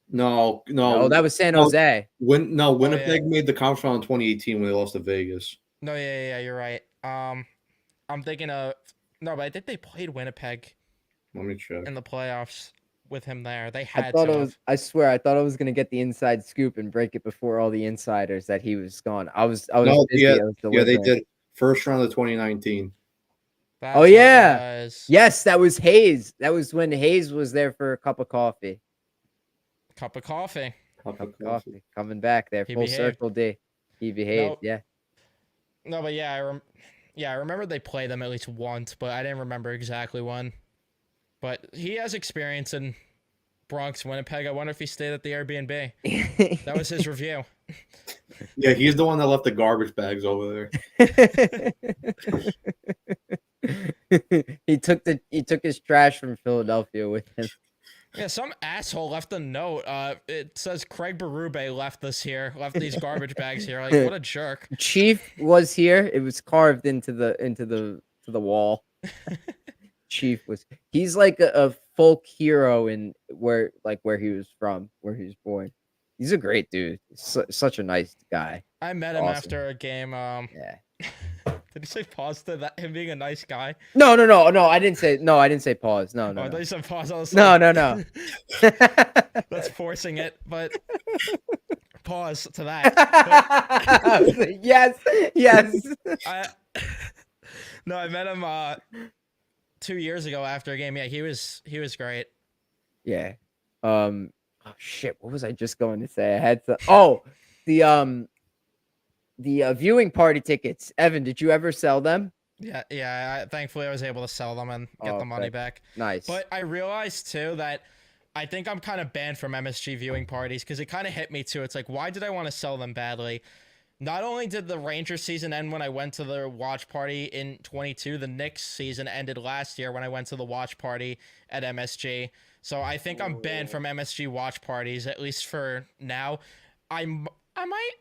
No, No, that was San Jose. Winnipeg made the conference final in 2018 when they lost to Vegas. No, yeah, you're right. I'm thinking of no, but I think they played Winnipeg Let me check. in the playoffs with him there. They I had thought to it was. have. I swear, I thought I was gonna get the inside scoop and break it before all the insiders that he was gone. I was No, busy. I was yeah, they delivering. did. First round of 2019. That's Oh what it yeah, was. yes, that was Hayes. That was when Hayes was there for a cup of coffee. Cup of coffee. Cup of coffee. Coffee coming back there, He full behaved. circle D. He behaved. Nope. Yeah. No, but yeah, I remember they played them at least once, but I didn't remember exactly when. But he has experience in Bronx, Winnipeg. I wonder if he stayed at the Airbnb. That was his review. Yeah, he's the one that left the garbage bags over there. he took his trash from Philadelphia with him. Yeah, some asshole left a note. It says Craig Berube left these garbage bags here. Like, what a jerk. Chief was here. It was carved into the wall. Chief was. He's like a folk hero in where he was from, where he was born. He's a great dude. Such a nice guy. I met him Awesome. after a game. Yeah. Did you say pause to that? Him being a nice guy? No. I didn't say pause. No. Oh, I thought you said pause. I was No. like, No. That's forcing it, but pause to that. Yes. I met him 2 years ago after a game. Yeah, he was great. Yeah. Oh shit! What was I just going to say? I had to. Oh, the viewing party tickets. Evan, did you ever sell them? Yeah. Thankfully, I was able to sell them and get the money back. Nice. But I realized too that I think I'm kind of banned from MSG viewing parties because it kind of hit me too. It's like, why did I want to sell them badly? Not only did the Rangers season end when I went to the watch party in 22, the Knicks season ended last year when I went to the watch party at MSG. So I think I'm banned from MSG watch parties, at least for now. I might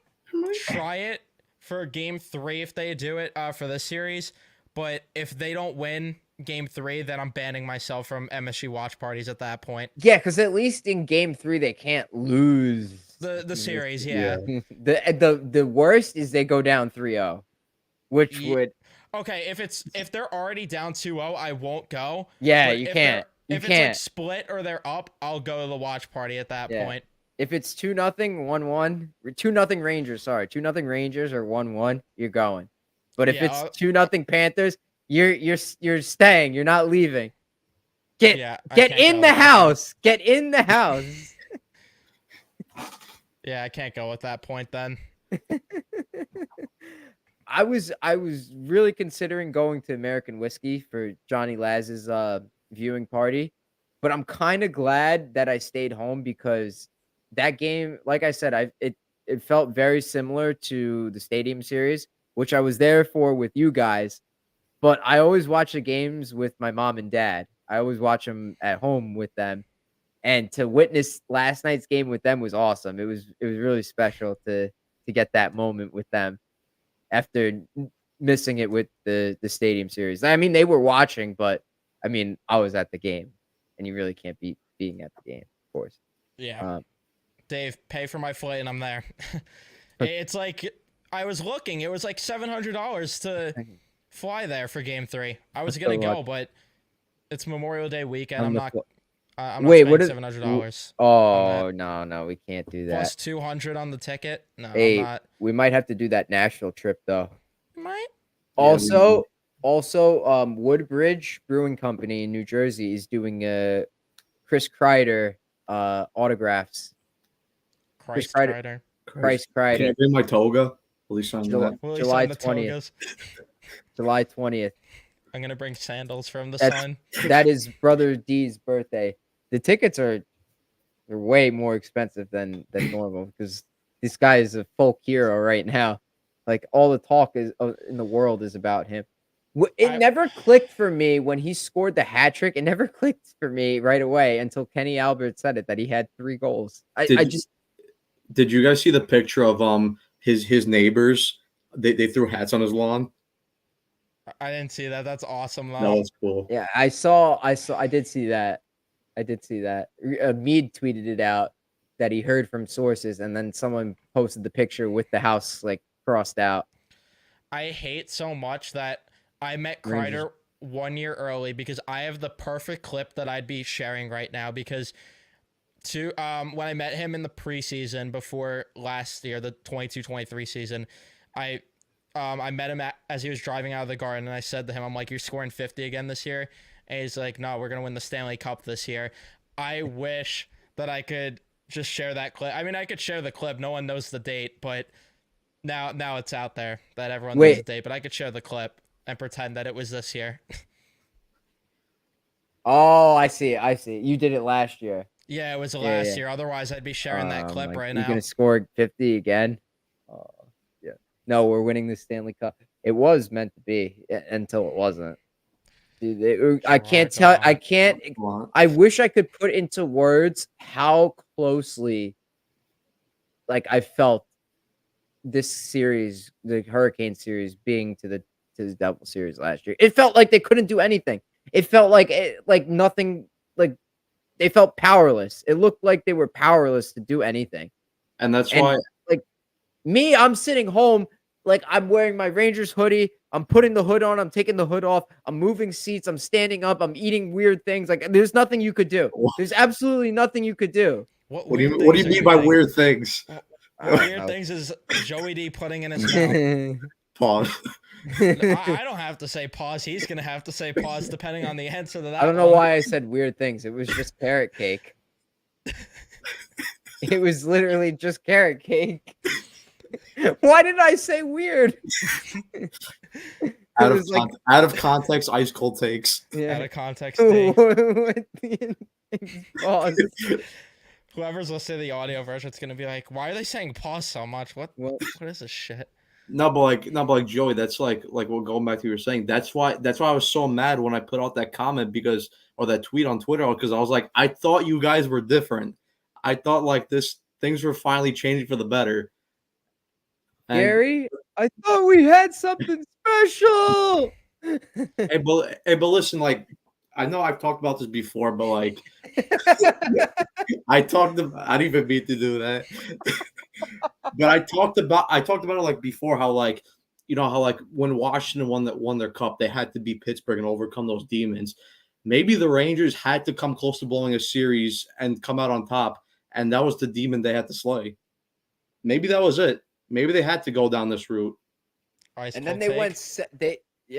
try it for game 3 if they do it for this series. But if they don't win game 3, then I'm banning myself from MSG watch parties at that point. Yeah, because at least in game 3 they can't lose the series. Yeah. The worst is they go down 3-0, which would. Okay, if they're already down 2-0, I won't go. Yeah, but you can't. If it's like split or they're up, I'll go to the watch party at that point. If it's 2-0, 1-1, 2-0 Rangers, sorry, 2-0 Rangers or 1-1, you're going. But if it's 2-0 Panthers, you're staying. You're not leaving. Get in the house. Get in the house. Yeah, I can't go at that point then. I was really considering going to American Whiskey for Johnny Laz's viewing party, but I'm kind of glad that I stayed home because that game, like I said, it felt very similar to the Stadium Series, which I was there for with you guys. But I always watch the games with my mom and dad. I always watch them at home with them. And to witness last night's game with them was awesome. It was really special to get that moment with them after missing it with the Stadium Series. I mean, they were watching, but I mean, I was at the game, and you really can't beat being at the game, of course. Yeah. Dave, pay for my flight and I'm there. It's like I was looking. It was like $700 to fly there for game 3. I was going to go, but it's Memorial Day weekend. I'm not Wait, what is $700? Oh, no, we can't do that. Plus 200 on the ticket? No, hey, I'm not. We might have to do that Nashville trip though. Might. Also, Woodbridge Brewing Company in New Jersey is doing Chris Kreider autographs. Chris Kreider. Chris Can I Kreider, bring my toga? At least on July, that. Will he July sign the 20th. togas? July 20th. I'm gonna bring sandals from the That's sun. that is brother D's birthday. The tickets are way more expensive than normal because this guy is a folk hero right now. Like all the talk is in the world is about him. It never clicked for me when he scored the hat trick. It never clicked for me right away until Kenny Albert said it that he had 3 goals. Did you guys see the picture of his neighbors? They threw hats on his lawn. I didn't see that. That's awesome That though. was cool. Yeah, I did see that. I did see that. Mead tweeted it out that he heard from sources, and then someone posted the picture with the house like crossed out. I hate so much that I met Rangers. Kreider 1 year early because I have the perfect clip that I'd be sharing right now because when I met him in the preseason before last year, the 22-23 season, I met him as he was driving out of the garden, and I said to him, I'm like, you're scoring 50 again this year? And he's like, no, we're going to win the Stanley Cup this year. I wish that I could just share that clip. I mean, I could share the clip. No one knows the date, but now it's out there that everyone knows the date. But I could share the clip and pretend that it was this year. Oh, I see. You did it last year. Yeah, it was last year. Otherwise, I'd be sharing that clip right now. You're going to score 50 again? Yeah. No, we're winning the Stanley Cup. It was meant to be until it wasn't. Dude, I can't tell. I wish I could put into words how closely, like, I felt this series, the Hurricane series, being to the Devil series last year. It felt like they couldn't do anything. It felt like nothing. Like they felt powerless. It looked like they were powerless to do anything. And that's why, like me, I'm sitting home. Like I'm wearing my Rangers hoodie. I'm putting the hood on. I'm taking the hood off. I'm moving seats. I'm standing up. I'm eating weird things. Like there's nothing you could do. There's absolutely nothing you could do. What do you mean by weird things? Weird things is Joey D putting in his mouth. Pause. I don't have to say pause. He's gonna have to say pause depending on the answer to that. I don't know why I said weird things. It was just carrot cake. It was literally just carrot cake. Why did I say weird? Out of context, ice cold takes. Yeah. Out of context. Whoever's listening to the audio version, it's gonna be like, why are they saying pause so much? What is this shit? No, but like Joey, that's like we're going back to what you were saying. That's why I was so mad when I put out that comment or that tweet on Twitter because I was like, I thought you guys were different. I thought like things were finally changing for the better. And, Gary, I thought we had something special. hey, but listen, like I know I've talked about this before, but like I didn't even mean to do that. But I talked about it like before how like how like when Washington won their cup, they had to beat Pittsburgh and overcome those demons. Maybe the Rangers had to come close to blowing a series and come out on top, and that was the demon they had to slay. Maybe that was it. Maybe they had to go down this route. And then they went.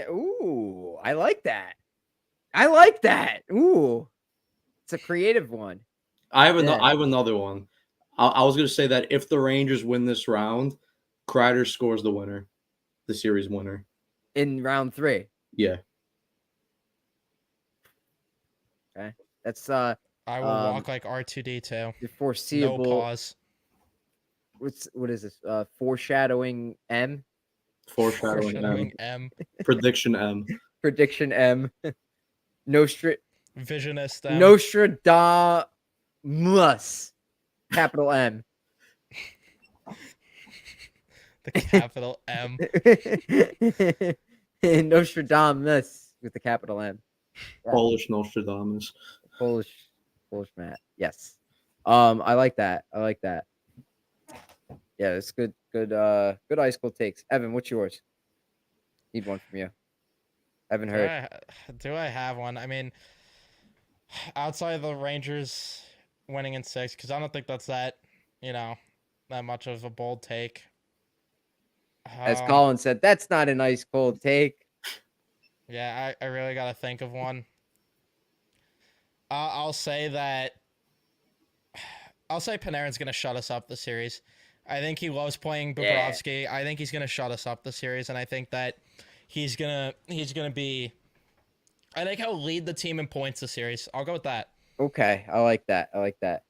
Ooh, I like that. Ooh, it's a creative one. I have another one. I was going to say that if the Rangers win this round, Kreider scores the series winner. In round 3. Yeah. Okay. That's I will walk like R2D2. The foreseeable. No pause. What is this? Foreshadowing M? Foreshadowing M. Prediction M. Prediction M. Visionist M. Nostradamus. Capital M. The capital M. Nostradamus with the capital M. Yeah. Polish Nostradamus. Polish Matt. Yes. I like that. Yeah, it's good ice cold takes. Evan, what's yours? Need one from you. Haven't heard. Do I have one? I mean, outside of the Rangers winning in 6, because I don't think that's that much of a bold take. As Colin said, that's not an ice cold take. Yeah, I really got to think of one. I'll say Panarin's going to shut us up the series. I think he loves playing Yeah. Bobrovsky. I think he's gonna shut us up the series, and I think that he's gonna be. I think he'll lead the team in points this series. I'll go with that. Okay, I like that. I like that.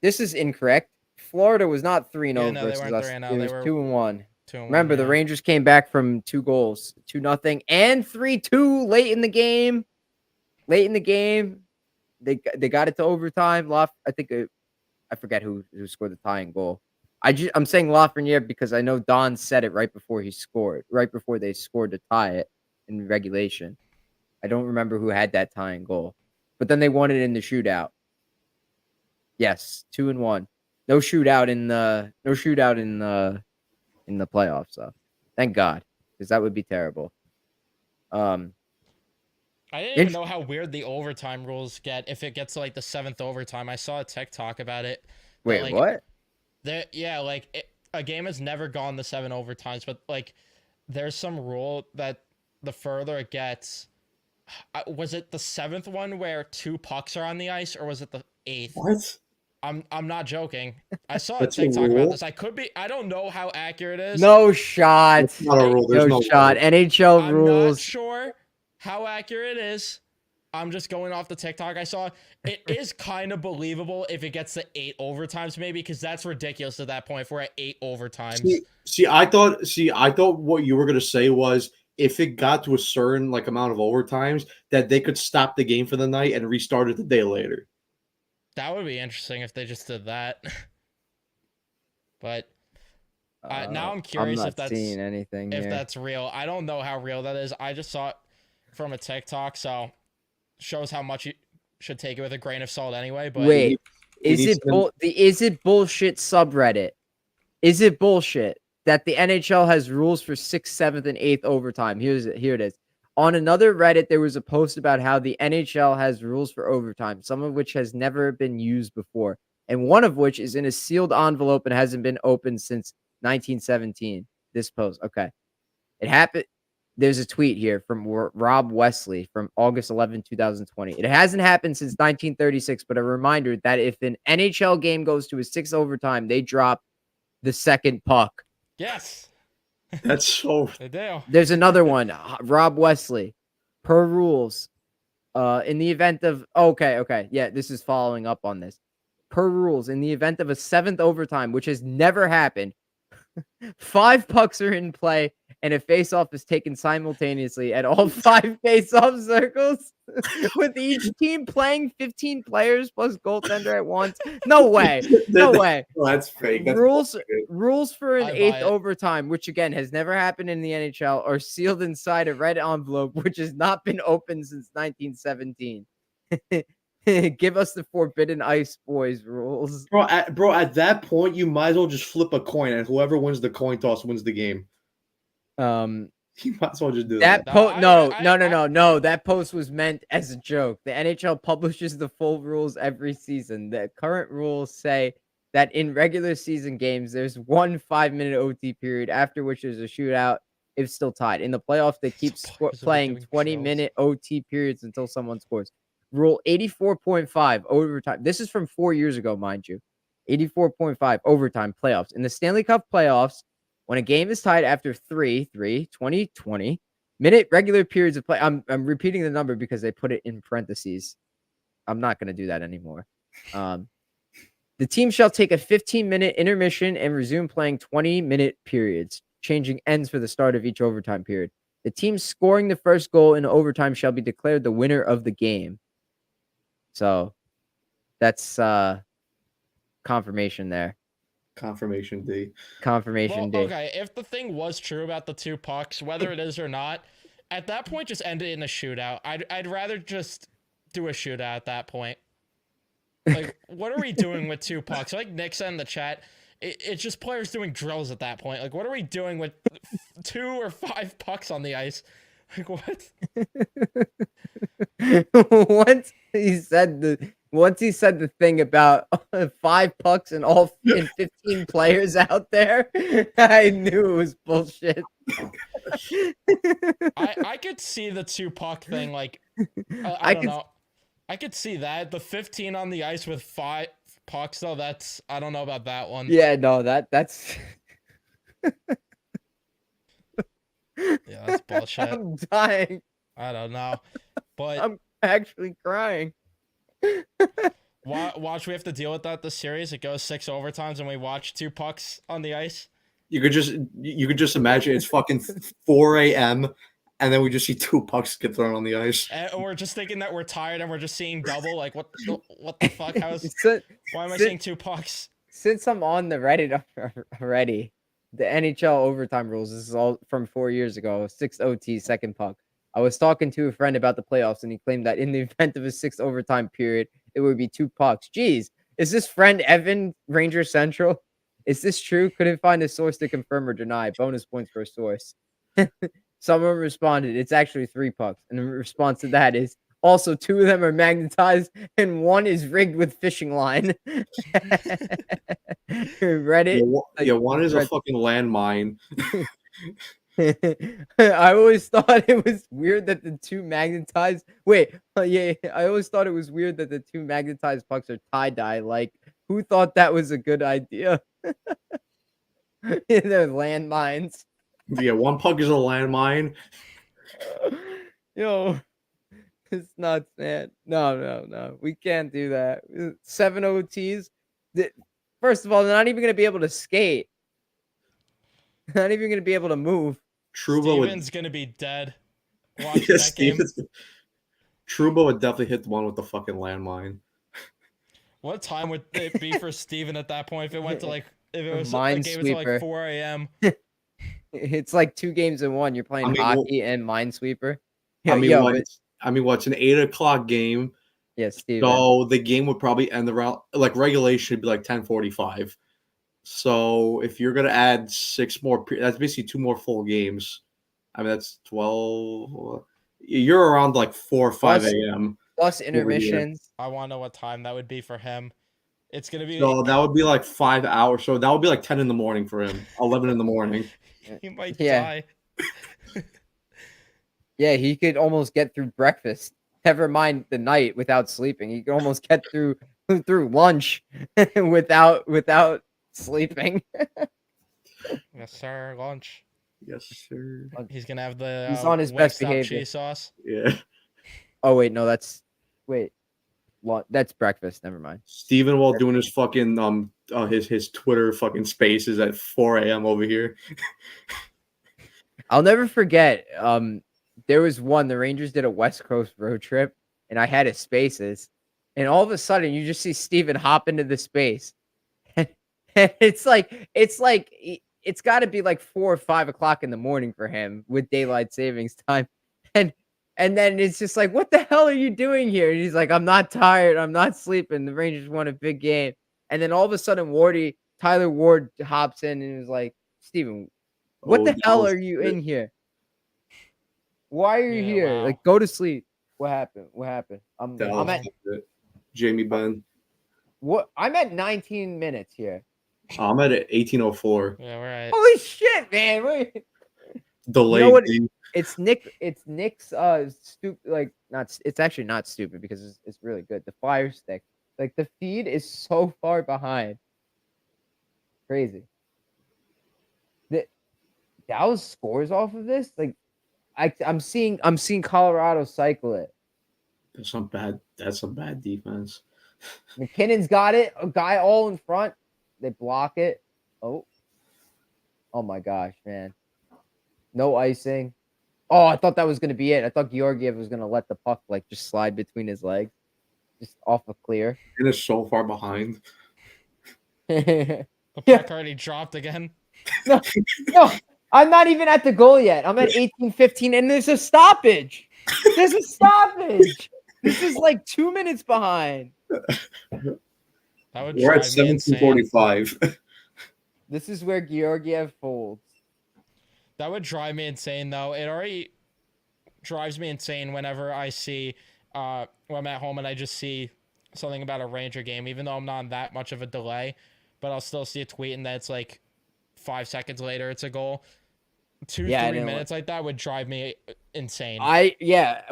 This is incorrect. Florida was not 3-0 Yeah, no, they versus weren't us. 3-0. It They was were 2-1. 2-1. Remember, the Yeah. Rangers came back from 2 goals, 2-0, and 3-2 late in the game. Late in the game, they got it to overtime. I think I forget who scored the tying goal. I'm saying Lafreniere because I know Don said it right before he scored, right before they scored to tie it in regulation. I don't remember who had that tying goal, but then they won it in the shootout. Yes, 2-1. No shootout in the playoffs. So thank God, because that would be terrible. Um, I didn't even know how weird the overtime rules get if it gets to like the 7th overtime. I saw a TikTok about it. That, wait, like, what? A game has never gone the 7 overtimes, but like there's some rule that the further it gets, was it the 7th one where 2 pucks are on the ice, or was it the 8th? What? I'm not joking. I saw a That's a TikTok about rule? this. I don't know how accurate it is. No shot. That's not a rule. There's No no shot. rule. NHL I'm rules. not sure how accurate it is. I'm just going off the TikTok I saw. It is kind of believable if it gets to 8 overtimes, maybe, because that's ridiculous at that point if we're at 8 overtimes. I thought what you were gonna say was if it got to a certain like amount of overtimes that they could stop the game for the night and restart it the day later. That would be interesting if they just did that. But now I'm curious not if that's seeing anything here. that's real. I don't know how real that is. I just saw it from a TikTok, so shows how much you should take it with a grain of salt anyway. But Wait, is it bullshit subreddit? Is it bullshit that the NHL has rules for 6th, 7th, and 8th overtime? Here it is. On another Reddit, there was a post about how the NHL has rules for overtime, some of which has never been used before, and one of which is in a sealed envelope and hasn't been opened since 1917. This post, okay. It happened. There's a tweet here from Rob Wesley from August 11, 2020. It hasn't happened since 1936, but a reminder that if an NHL game goes to a 6th overtime, they drop the second puck. yes, That's so. they do. There's another one, Rob Wesley. Per rules, in the event of okay, yeah, this is following up on this. Per rules, in the event of a 7th overtime, which has never happened, 5 pucks are in play, and a face-off is taken simultaneously at all 5 face-off circles, with each team playing 15 players plus goaltender at once. No way. No way. That's fake. That's Rules for an I buy 8th it. overtime, which again has never happened in the NHL, are sealed inside a red envelope, which has not been opened since 1917. Give us the Forbidden Ice Boys rules. bro. At that point, you might as well just flip a coin, and whoever wins the coin toss wins the game. You might as well just do that. No. That post was meant as a joke. The NHL publishes the full rules every season. The current rules say that in regular season games, there's 1 5-minute OT period, after which there's a shootout if still tied. In the playoffs, they keep playing 20-minute OT periods until someone scores. Rule 84.5 overtime. This is from 4 years ago, mind you. 84.5 overtime playoffs. In the Stanley Cup playoffs, when a game is tied after 20 minute regular periods of play. I'm repeating the number because they put it in parentheses. I'm not going to do that anymore. The team shall take a 15-minute intermission and resume playing 20-minute periods, changing ends for the start of each overtime period. The team scoring the first goal in overtime shall be declared the winner of the game. So that's confirmation there. Confirmation D. Confirmation D. Okay, if the thing was true about the 2 pucks, whether it is or not, at that point, just end it in a shootout. I'd rather just do a shootout at that point. Like, what are we doing with 2 pucks? Like Nick said in the chat, it's just players doing drills at that point. Like, what are we doing with 2 or 5 pucks on the ice? Like, what? Once he said the thing about 5 pucks and 15 players out there, I knew it was bullshit. I could see the 2 puck thing. Like, I don't know. I could see that the 15 on the ice with 5 pucks though. That's I don't know about that one. Yeah, no, that's Yeah, that's bullshit. I'm dying. I don't know, but I'm actually crying. watch. We have to deal with that this series. It goes 6 overtimes, and we watch 2 pucks on the ice. You could just imagine it's fucking 4 a.m. and then we just see 2 pucks get thrown on the ice. And we're just thinking that we're tired, and we're just seeing double. Like what the fuck? Why am I seeing 2 pucks? Since I'm on the Reddit already, the NHL overtime rules, this is all from 4 years ago, 6 OT, second puck. I was talking to a friend about the playoffs, and he claimed that in the event of a 6 overtime period, it would be 2 pucks. Jeez, is this friend Evan, Ranger Central? Is this true? Couldn't find a source to confirm or deny. Bonus points for a source. Someone responded, it's actually 3 pucks. And the response to that is, also 2 of them are magnetized and 1 is rigged with fishing line. Reddit. Yeah, one is a fucking landmine. I always thought it was weird that the 2 magnetized. Wait, yeah, I always thought it was weird that the 2 magnetized pucks are tie-dye. Like, who thought that was a good idea? They're landmines. Yeah, 1 puck is a landmine. Yo, it's nuts, man. No. We can't do that. 7 OTs. First of all, they're not even going to be able to skate. Not even going to be able to move. Steven's going to be dead watching that game. Trouba would definitely hit the one with the fucking landmine. What time would it be for Steven at that point if it went to like if it was Minesweeper. a game until like 4 a.m.? It's like 2 games in 1. You're playing hockey and Minesweeper. What's an 8 o'clock game? Yeah, Steven. So the game would probably end around like regulation would be like 10:45. So if you're gonna add 6 more, that's basically 2 more full games. I mean that's 12. You're around like 4 or 5 a.m. plus intermissions. I want to know what time that would be for him. It's gonna be. So that would be like 5 hours. So that would be like 10 in the morning for him. 11 in the morning. He might die. Yeah, he could almost get through breakfast. Never mind the night without sleeping. He could almost get through lunch without sleeping. Yes, sir. Lunch. Yes, sir. He's gonna have the. He's on his best behavior. Cheese sauce. Yeah. Oh wait, no, that's breakfast. Never mind. Steven while doing his fucking his Twitter fucking spaces at 4 a.m. over here. I'll never forget. There was the Rangers did a West Coast road trip, and I had his spaces, and all of a sudden you just see Steven hop into the space, and it's got to be like 4 or 5 o'clock in the morning for him with daylight savings time, and then it's just like, what the hell are you doing here? And he's like, I'm not tired, I'm not sleeping. The Rangers won a big game, and then all of a sudden Tyler Ward hops in and is like, Steven, what the hell are you in here? Why are you here? Wow. Like, go to sleep. What happened? I'm at Jamie Benn. what? I'm at 19 minutes here. I'm at 18:04. Yeah, we're at. Holy shit, man! Wait. Delayed. You know what? It's Nick's stupid. Like, not. It's actually not stupid because it's really good. The Fire Stick. Like, the feed is so far behind. Crazy. That was scores off of this. Like, I'm seeing Colorado cycle it. That's some bad defense. McKinnon's got it. A guy all in front. They block it. Oh my gosh, man. No icing. Oh, I thought that was going to be it. I thought Georgiev was going to let the puck like just slide between his legs. Just off a clear. It is so far behind. The puck already dropped again. No, I'm not even at the goal yet. I'm at 18-15, and there's a stoppage. This is like 2 minutes behind. That would We're at drive me insane. 17:45. This is where Georgiev folds. That would drive me insane, though. It already drives me insane whenever I see, when I'm at home and I just see something about a Ranger game, even though I'm not on that much of a delay, but I'll still see a tweet and that's like 5 seconds later, it's a goal. 3 minutes like that would drive me insane.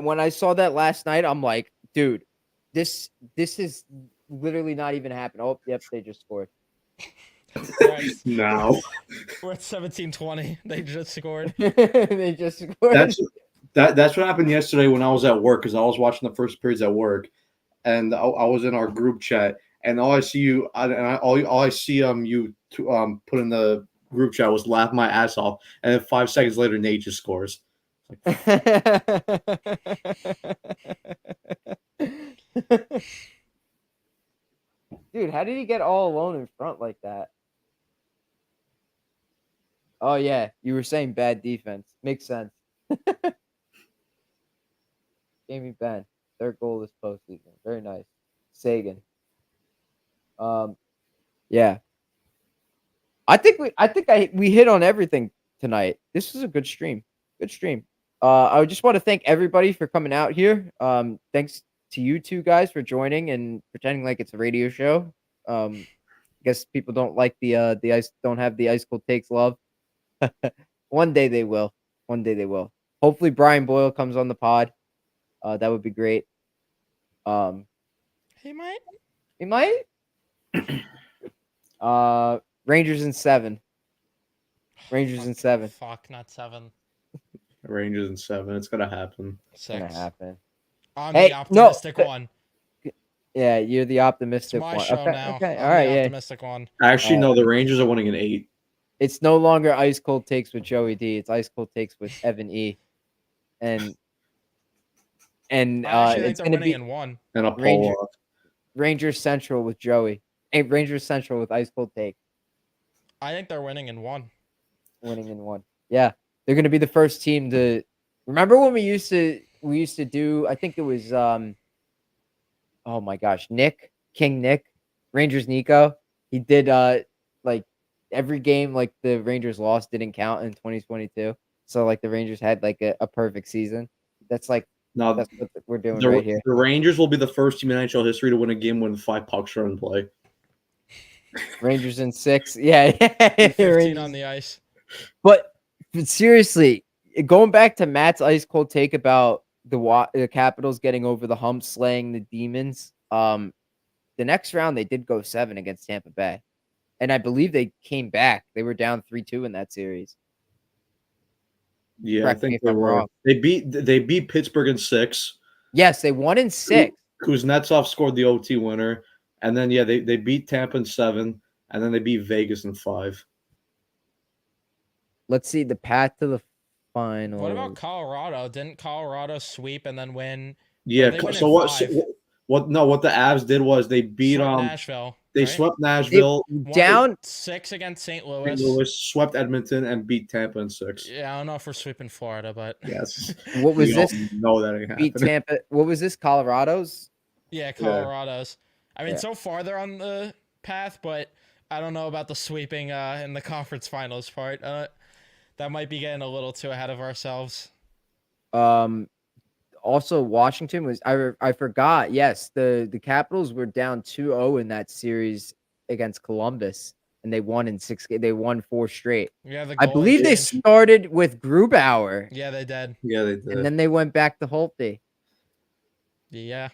When I saw that last night, I'm like, dude, this is literally not even happen. Oh, yep, they just scored. No. We're at 17-20. They just scored. They just scored. That's what happened yesterday when I was at work, because I was watching the first periods at work, and I was in our group chat, and all I see you all I see you put in the group chat was laugh my ass off, and then 5 seconds later Nate just scores. Dude, how did he get all alone in front like that? Oh yeah, you were saying bad defense. Makes sense. Jamie Benn, third goal this postseason. Very nice. Sagan. Yeah. I think we hit on everything tonight. This was a good stream. Good stream. I just want to thank everybody for coming out here. Thanks to you two guys for joining and pretending like it's a radio show. I guess people don't like the ice, don't have the ice cold takes love. One day they will. One day they will. Hopefully Brian Boyle comes on the pod. That would be great. He might. He might. Rangers in 7. Rangers in 7. Fuck, not 7. Rangers in 7. It's gonna happen. 6. It's gonna happen. I'm Hey, the optimistic one. Yeah, you're the optimistic It's my one. show Okay, now. okay, I'm all right, the yeah. optimistic one. Actually, no, the Rangers are winning in 8. It's no longer ice cold takes with Joey D. It's ice cold takes with Evan E. And I actually think it's they're gonna winning be in 1. And a pull Rangers Central with Joey. Hey, Rangers Central with ice cold take. I think they're winning in 1. Winning in 1. Yeah, they're gonna be the first team to. Remember when we used to do? I think it was oh my gosh, King Nick, Rangers Nico. He did like every game like the Rangers lost didn't count in 2022. So like the Rangers had like a perfect season. That's like Now, that's what we're doing right here. The Rangers will be the first team in NHL history to win a game when 5 pucks are in play. Rangers in 6. Yeah. 15 Rangers. on the ice. But seriously, going back to Matt's ice cold take about the Capitals getting over the hump, slaying the demons. The next round they did go 7 against Tampa Bay, and I believe they came back. They were down 3-2 in that series. Yeah, Correct I think me if they I'm were. wrong. They beat Pittsburgh in 6. Yes, they won in 6. Kuznetsov scored the OT winner, and then they beat Tampa in 7, and then they beat Vegas in 5. Let's see the path to the final. What about Colorado? Didn't Colorado sweep and then win? Yeah. They win So in what? 5. What? No. What the Avs did was they beat Swept Nashville. They right? swept Nashville. Down 6 against St. St. Louis. Louis swept Edmonton and beat Tampa in 6. Yeah, I don't know if we're sweeping Florida, but Yes. What was this? No, that ain't Beat happening. Tampa. What was this? Colorado's. yeah, Colorado's. I mean, Yeah. so far they're on the path, but I don't know about the sweeping in the conference finals part. That might be getting a little too ahead of ourselves. Also, Washington was I forgot. Yes, the Capitals were down 2-0 in that series against Columbus, and they won in 6. They won 4 straight. Yeah, the I goalie believe they change. started with Grubauer, Yeah, they did. Yeah, they did. and then they went back to Holtby. Yeah.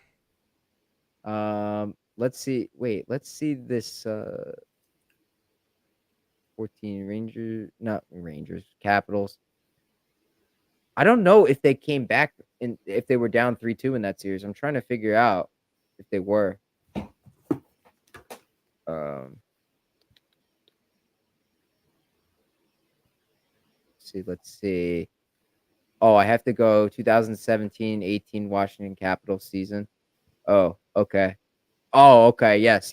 Let's see. Wait, let's see this. 14 Rangers, not Rangers, Capitals. I don't know if they came back and if they were down 3-2 in that series. I'm trying to figure out if they were. Let's see. Oh, I have to go 2017-18 Washington Capitals season. Oh, okay. Oh, okay. Yes.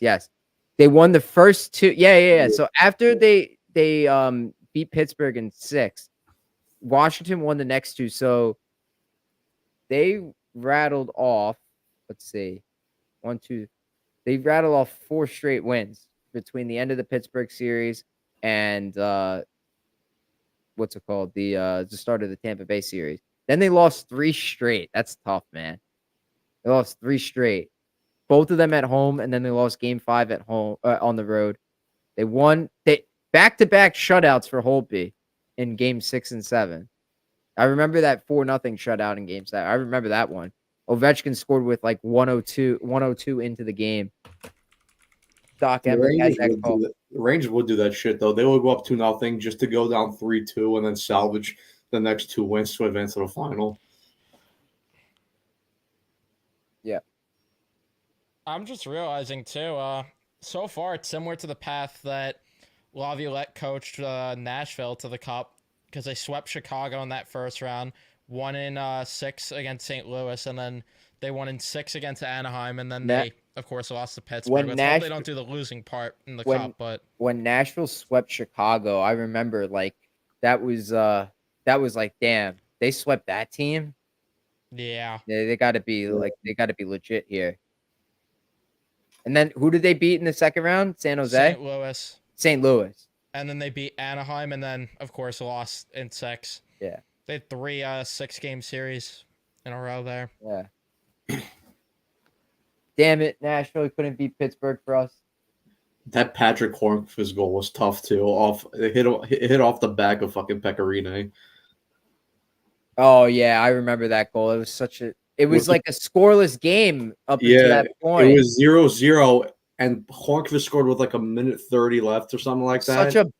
They won the first 2. Yeah. So after they beat Pittsburgh in 6, Washington won the next 2. So they rattled off, let's see, 1, 2. They rattled off 4 straight wins between the end of the Pittsburgh series and what's it called? The start of the Tampa Bay series. Then they lost 3 straight. That's tough, man. They lost 3 straight. Both of them at home, and then they lost game 5 at home on the road. They won back-to-back shutouts for Holtby in game 6 and 7. I remember that 4-0 shutout in game 7. I remember that one. Ovechkin scored with like 102 into the game. Doc The Emrick had Rangers that would call. do that. The Rangers would do that shit though. They would go up 2-0 just to go down 3-2 and then salvage the next 2 wins to advance to the final. Yeah. I'm just realizing too. So far it's similar to the path that Laviolette coached Nashville to the Cup because they swept Chicago in that first round, won in 6 against St. Louis, and then they won in 6 against Anaheim, and then they, of course, lost to Pittsburgh. Let's hope they don't do the losing part in the Cup. But when Nashville swept Chicago, I remember like that was like, damn, they swept that team. Yeah, they got to be legit here. And then who did they beat in the second round? San Jose? St. Louis. St. Louis. And then they beat Anaheim, and then, of course, lost in 6. Yeah. They had 3 6-game series in a row there. Yeah. Damn it, Nashville couldn't beat Pittsburgh for us. That Patrick Hornqvist goal was tough too. It hit off the back of fucking Pecorine. Oh yeah, I remember that goal. It was like a scoreless game up until that point. It was 0-0, and Hornqvist scored with like a minute 30 left or something like that.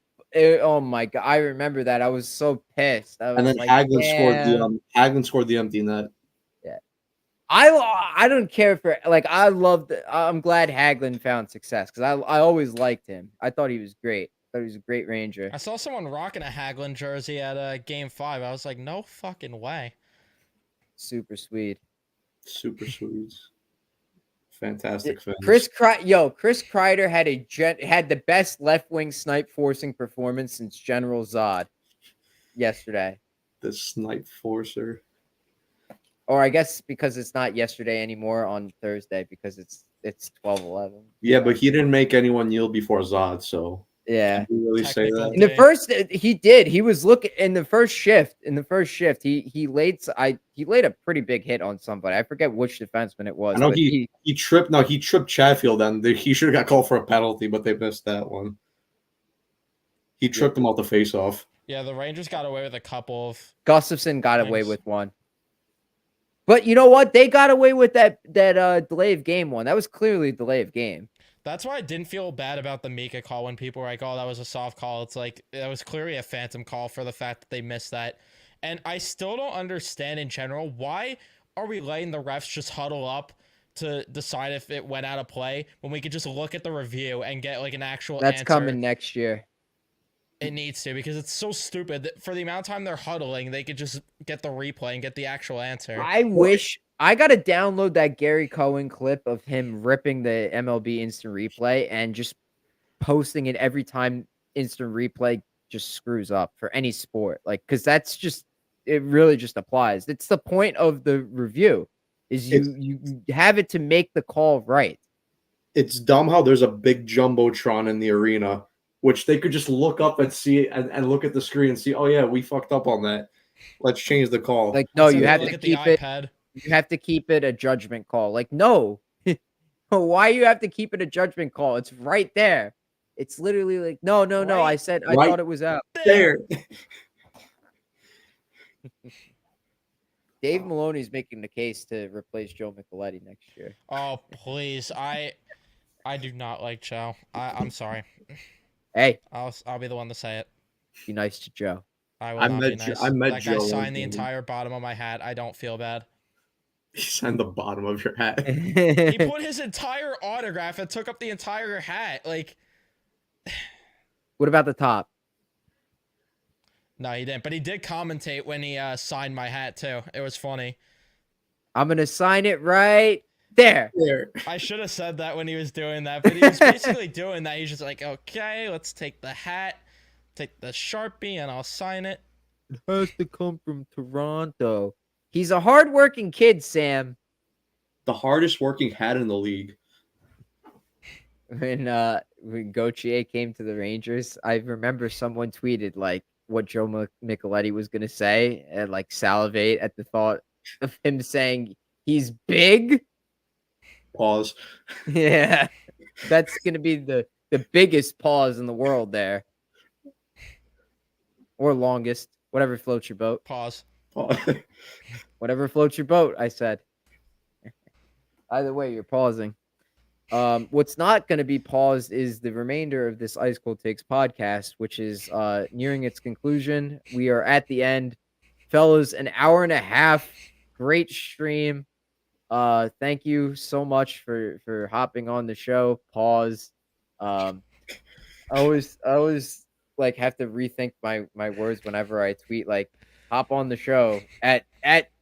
Oh my god, I remember that. I was so pissed. And then Hagelin scored the empty net. Yeah, I don't care for like I'm glad Hagelin found success because I always liked him. I thought he was great. I thought he was a great Ranger. I saw someone rocking a Hagelin jersey at Game 5. I was like, no fucking way. Super sweet. Super sweet. Fantastic finish. Chris Kreider had the best left wing snipe forcing performance since General Zod yesterday. The snipe forcer. Or I guess because it's not yesterday anymore on Thursday because it's 12-11. Yeah, but he didn't make anyone yield before Zod, so yeah. Can you really say that? In the first, he did. He was looking in the first shift. He laid a pretty big hit on somebody. I forget which defenseman it was. I know he tripped. No, he tripped Chatfield, and he should have got called for a penalty, but they missed that one. He tripped him off the face-off. Yeah, the Rangers got away with a couple of. Gustafson got away with one. But you know what? They got away with that delay of game one. That was clearly a delay of game. That's why I didn't feel bad about the Mika call when people were like, oh, that was a soft call. It's like, that was clearly a phantom call for the fact that they missed that. And I still don't understand in general, why are we letting the refs just huddle up to decide if it went out of play when we could just look at the review and get like an actual answer? That's coming next year. It needs to, because it's so stupid that for the amount of time they're huddling, they could just get the replay and get the actual answer. I wish I got to download that Gary Cohen clip of him ripping the MLB instant replay and just posting it every time instant replay just screws up for any sport. Like, cause that's just, it really just applies. It's the point of the review is you have it to make the call right. It's dumb how there's a big Jumbotron in the arena, which they could just look up and see and look at the screen and see, oh yeah, we fucked up on that. Let's change the call. Like, no, you have to keep it. You have to keep it a judgment call. Like, no, why you have to keep it a judgment call? It's right there. It's literally like, no. I said, I thought it was out there. Dave Maloney's making the case to replace Joe Micheletti next year. Oh, please. I do not like Joe. I'm sorry. Hey, I'll be the one to say it. Be nice to Joe. I will not be nice. I met that Joe. Guy signed the entire bottom of my hat. I don't feel bad. He signed the bottom of your hat. He put his entire autograph and took up the entire hat. Like, what about the top? No, he didn't. But he did commentate when he signed my hat too. It was funny. I'm gonna sign it right there. I should have said that when he was doing that, but he was basically doing that. He's just like, okay, let's take the hat, take the Sharpie, and I'll sign it. It has to come from Toronto. He's a hardworking kid, Sam. The hardest working hat in the league. When Gauthier came to the Rangers, I remember someone tweeted like what Joe Micheletti was gonna say and like salivate at the thought of him saying he's big. Pause. Yeah, that's gonna be the biggest pause in the world there, or longest, whatever floats your boat. Pause. Whatever floats your boat, I said. Either way, you're pausing. What's not going to be paused is the remainder of this Ice Cold Takes podcast, which is nearing its conclusion. We are at the end, fellas. An hour and a half, great stream. Thank you so much for hopping on the show. Pause. I always like have to rethink my words whenever I tweet. Like, hop on the show at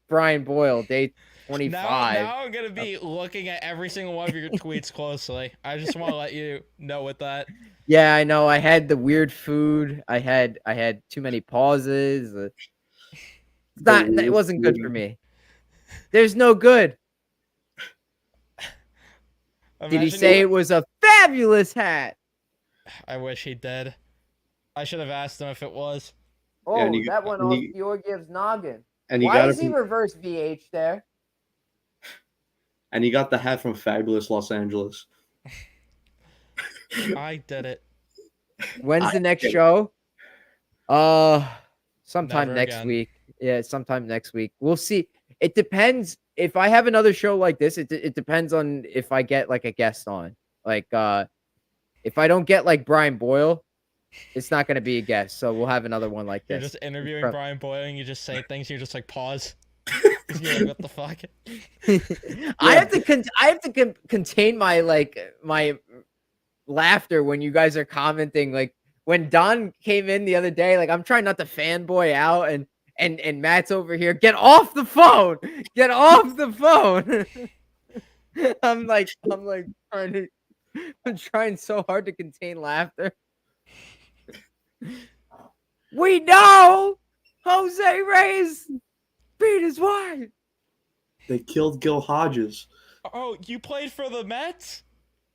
Brian Boyle day 25. Now I'm gonna be looking at every single one of your tweets closely. I just want to let you know with that. Yeah, I know. I had the weird food. I had too many pauses. It wasn't good for me. There's no good. Did he say it was a fabulous hat? I wish he did. I should have asked him if it was. Oh, yeah, that one off Georgiev's noggin. And why is he reverse VH there? And he got the hat from Fabulous Los Angeles. I did it. When's the next show? Sometime next week. Yeah, sometime next week. We'll see. It depends. If I have another show like this, it depends on if I get like a guest on. Like, if I don't get like Brian Boyle, it's not going to be a guest. So we'll have another one like this. You're just interviewing Brian Boyle and you just say things. You just like pause. You're like, what the fuck? I have to contain my laughter when you guys are commenting. Like when Don came in the other day, like I'm trying not to fanboy out and Matt's over here. Get off the phone. Get off the phone. I'm trying so hard to contain laughter. We know Jose Reyes beat his wife. They killed Gil Hodges. Oh, you played for the Mets?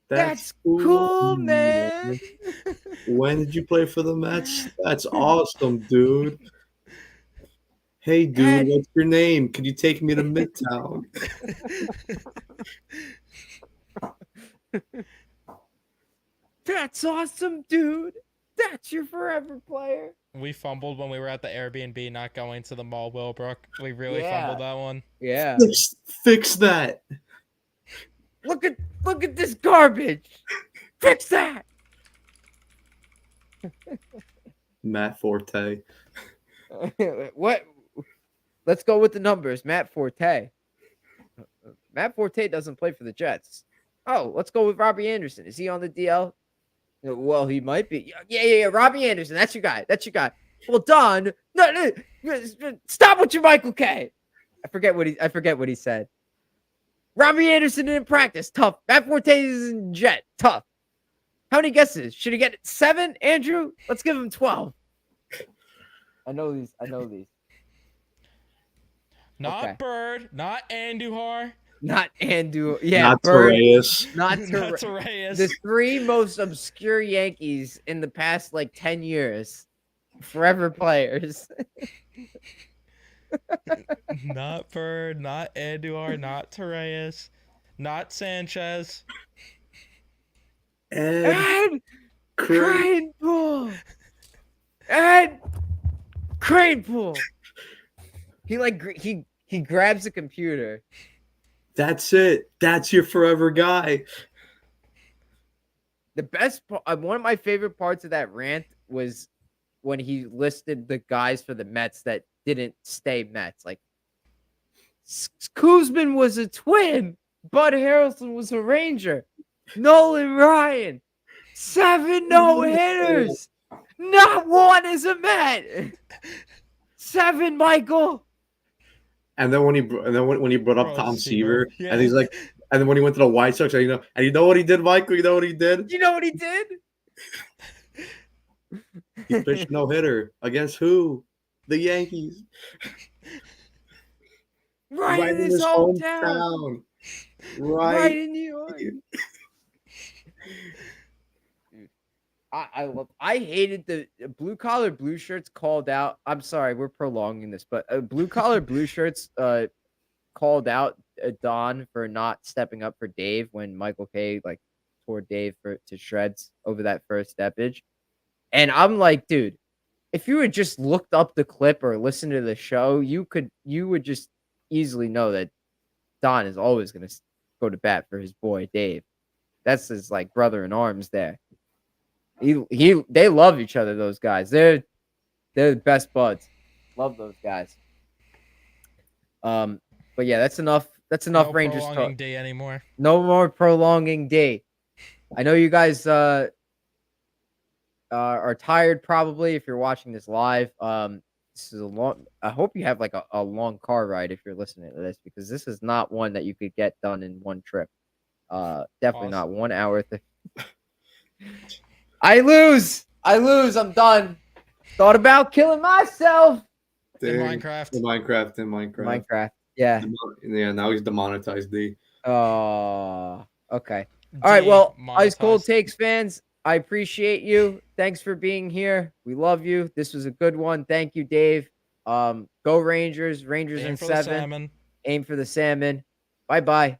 That's cool, man. When did you play for the Mets? That's awesome, dude. Hey, dude, what's your name? Can you take me to Midtown? That's awesome, dude. That's your forever player. We fumbled when we were at the Airbnb not going to the mall, Willbrook. We really fumbled that one. Yeah. Fix that. Look at this garbage. Fix that. Matt Forte. What? Let's go with the numbers. Matt Forte. Matt Forte doesn't play for the Jets. Oh, let's go with Robbie Anderson. Is he on the DL? Well, he might be. Yeah. Robbie Anderson. That's your guy. Well done. No. Stop with your Michael K. I forget what he said. Robbie Anderson didn't practice. Tough. Matt Forte is in Jet. Tough. How many guesses? Should he get 7, Andrew? Let's give him 12. I know these. Not okay. Bird. Not Andujar. Not Andu. Yeah, not Bird. Torreyes. Not Torreyes. The 3 most obscure Yankees in the past 10 years. Forever players. Not Bird. Not Andujar. Not Torreyes. Not Sanchez. Ed Kranepool. Ed Kranepool. He grabs a computer. That's it. That's your forever guy. The best one of my favorite parts of that rant was when he listed the guys for the Mets that didn't stay Mets. Like Kuzman was a Twin. Bud Harrelson was a Ranger. Nolan Ryan. 7 no-hitters. Not one is a Met. 7, Michael. And then when he brought up Tom Seaver, and he's like, and then when he went to the White Sox, and you know what he did, Michael? You know what he did? You know what he did? He pitched no hitter against who? The Yankees. Right in his hometown. Right in New York. I hated the blue collar blue shirts called out. I'm sorry, we're prolonging this, but blue collar blue shirts called out Don for not stepping up for Dave when Michael K tore Dave to shreds over that first steppage. And I'm like, dude, if you had just looked up the clip or listened to the show, you would just easily know that Don is always going to go to bat for his boy Dave. That's his like brother in arms there. They love each other, those guys. They're the best buds. Love those guys. But yeah, that's enough. That's enough No Rangers prolonging talk. day anymore. No more prolonging day. I know you guys are tired probably if you're watching this live. This is a long. I hope you have like a long car ride if you're listening to this, because this is not one that you could get done in one trip. Definitely not Awesome. 1 hour. I lose. I'm done. Thought about killing myself. In Dang. Minecraft. In Minecraft. Minecraft. Yeah. Yeah, now he's demonetized, D. Oh, okay. All right. Well, Ice Cold Demonetized. Takes fans, I appreciate you. Thanks for being here. We love you. This was a good one. Thank you, Dave. Go Rangers. Rangers Aim in for the 7. salmon. Aim for the salmon. Bye-bye.